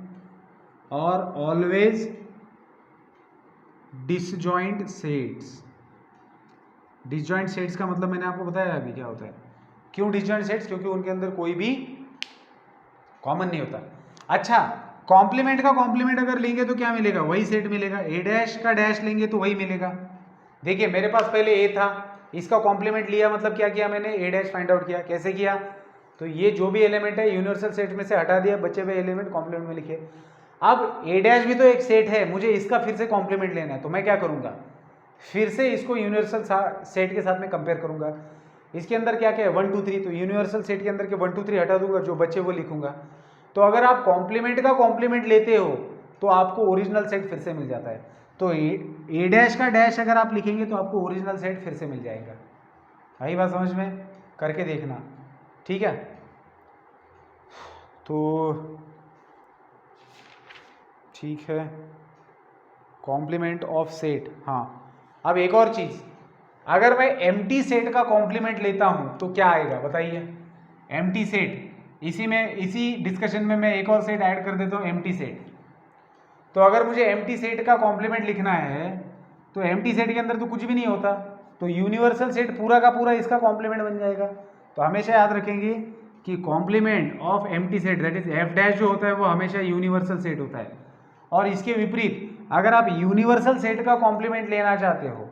Speaker 1: are always disjoint sets. Disjoint sets का मतलब मैंने आपको बताया अभी क्या होता है, क्यों डिसजॉइंट सेट्स, क्योंकि उनके अंदर कोई भी कॉमन नहीं होता। अच्छा, कॉम्प्लीमेंट का कॉम्प्लीमेंट अगर लेंगे तो क्या मिलेगा, वही सेट मिलेगा, ए डैश का डैश लेंगे तो वही मिलेगा। देखिए मेरे पास पहले ए था, इसका कॉम्प्लीमेंट लिया, मतलब क्या किया मैंने, ए डैश फाइंड आउट किया। कैसे किया, तो ये जो भी एलिमेंट है यूनिवर्सल सेट में से हटा दिया, बचे हुए एलिमेंट कॉम्प्लीमेंट में लिखे। अब ए डैश भी तो एक सेट है, मुझे इसका फिर से कॉम्प्लीमेंट लेना है, तो मैं क्या करूंगा, फिर से इसको यूनिवर्सल सेट के साथ में कंपेयर करूंगा। इसके अंदर क्या क्या है 1 2 3, तो यूनिवर्सल सेट के अंदर के 1 2 3 हटा दूंगा, जो बचे वो लिखूंगा। तो अगर आप कॉम्प्लीमेंट का कॉम्प्लीमेंट लेते हो तो आपको ओरिजिनल सेट फिर से मिल जाता है। तो ए डैश का डैश अगर आप लिखेंगे तो आपको ओरिजिनल सेट फिर से मिल जाएगा। आई बात समझ में, करके देखना, ठीक है। तो ठीक है, कॉम्प्लीमेंट ऑफ सेट। हाँ, अब एक और चीज, अगर मैं एम्प्टी सेट का कॉम्प्लीमेंट लेता हूं तो क्या आएगा बताइए, एम्प्टी सेट। इसी डिस्कशन में मैं एक और सेट ऐड कर देता हूं, एम्प्टी सेट। तो अगर मुझे एम्प्टी सेट का कॉम्प्लीमेंट लिखना है तो एम्प्टी सेट के अंदर तो कुछ भी नहीं होता, तो यूनिवर्सल सेट पूरा का पूरा इसका कॉम्प्लीमेंट बन जाएगा। तो हमेशा याद रखेंगे कि complement of empty set that is F dash जो होता है वो हमेशा यूनिवर्सल सेट होता है। और इसके विपरीत अगर आप यूनिवर्सल सेट का कॉम्प्लीमेंट लेना चाहते हो,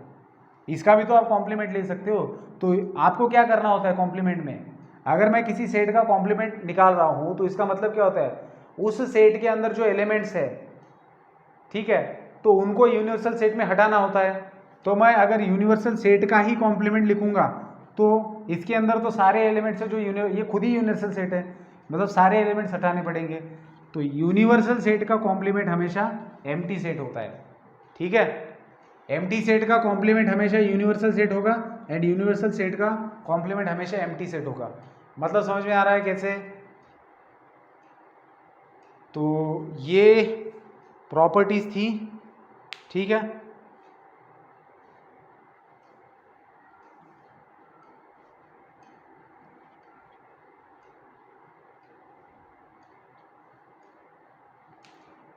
Speaker 1: इसका भी तो आप कॉम्प्लीमेंट ले सकते हो, तो आपको क्या करना होता है कॉम्प्लीमेंट में, अगर मैं किसी सेट का कॉम्प्लीमेंट निकाल रहा हूं तो इसका मतलब क्या होता है, उस सेट के अंदर जो एलिमेंट्स है, ठीक है, तो उनको यूनिवर्सल सेट में हटाना होता है। तो मैं अगर यूनिवर्सल सेट का ही कॉम्प्लीमेंट लिखूंगा तो इसके अंदर तो सारे एलिमेंट्स है जो ये खुद ही यूनिवर्सल सेट है, मतलब सारे एलिमेंट्स हटाने पड़ेंगे। तो यूनिवर्सल सेट का कॉम्प्लीमेंट हमेशा एम्प्टी सेट होता है, ठीक है। एम्प्टी सेट का कॉम्प्लीमेंट हमेशा यूनिवर्सल सेट होगा एंड यूनिवर्सल सेट का कॉम्प्लीमेंट हमेशा एम्प्टी सेट होगा। मतलब समझ में आ रहा है कैसे। तो ये प्रॉपर्टीज थी, ठीक है।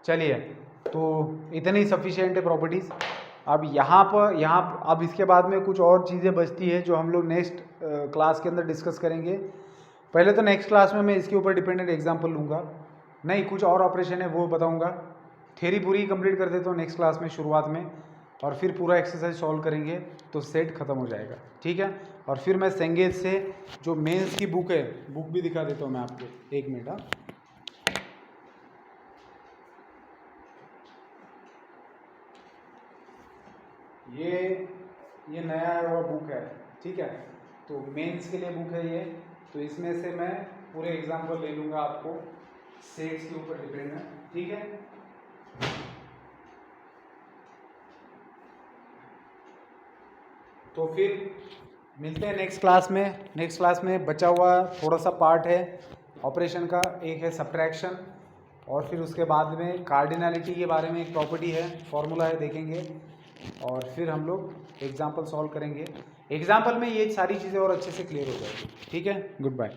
Speaker 1: चलिए, तो इतनी सफिशिएंट है प्रॉपर्टीज। अब अब इसके बाद में कुछ और चीज़ें बचती है जो हम लोग नेक्स्ट क्लास के अंदर डिस्कस करेंगे। पहले तो नेक्स्ट क्लास में मैं इसके ऊपर डिपेंडेंट एग्जांपल लूँगा, नहीं कुछ और ऑपरेशन है वो बताऊँगा। थ्योरी पूरी कंप्लीट कर देता हूँ नेक्स्ट क्लास में शुरुआत में, और फिर पूरा एक्सरसाइज सॉल्व करेंगे तो सेट खत्म हो जाएगा, ठीक है। और फिर मैं सेंगेज से जो मेंस की बुक है, बुक भी दिखा देता हूँ मैं आपको, 1 मिनट। हाँ, ये नया हुआ बुक है, ठीक है। तो मेंस के लिए बुक है ये, तो इसमें से मैं पूरे एग्जाम्पल ले लूँगा आपको सेट्स के ऊपर डिपेंड है, ठीक है। तो फिर मिलते हैं नेक्स्ट क्लास में। नेक्स्ट क्लास में बचा हुआ थोड़ा सा पार्ट है ऑपरेशन का, एक है सब्ट्रैक्शन, और फिर उसके बाद में कार्डिनलिटी के बारे में एक प्रॉपर्टी है, फॉर्मूला है, देखेंगे। और फिर हम लोग एग्जाम्पल सॉल्व करेंगे। एग्जाम्पल में ये सारी चीज़ें और अच्छे से क्लियर हो जाएगी। ठीक है, गुड बाय।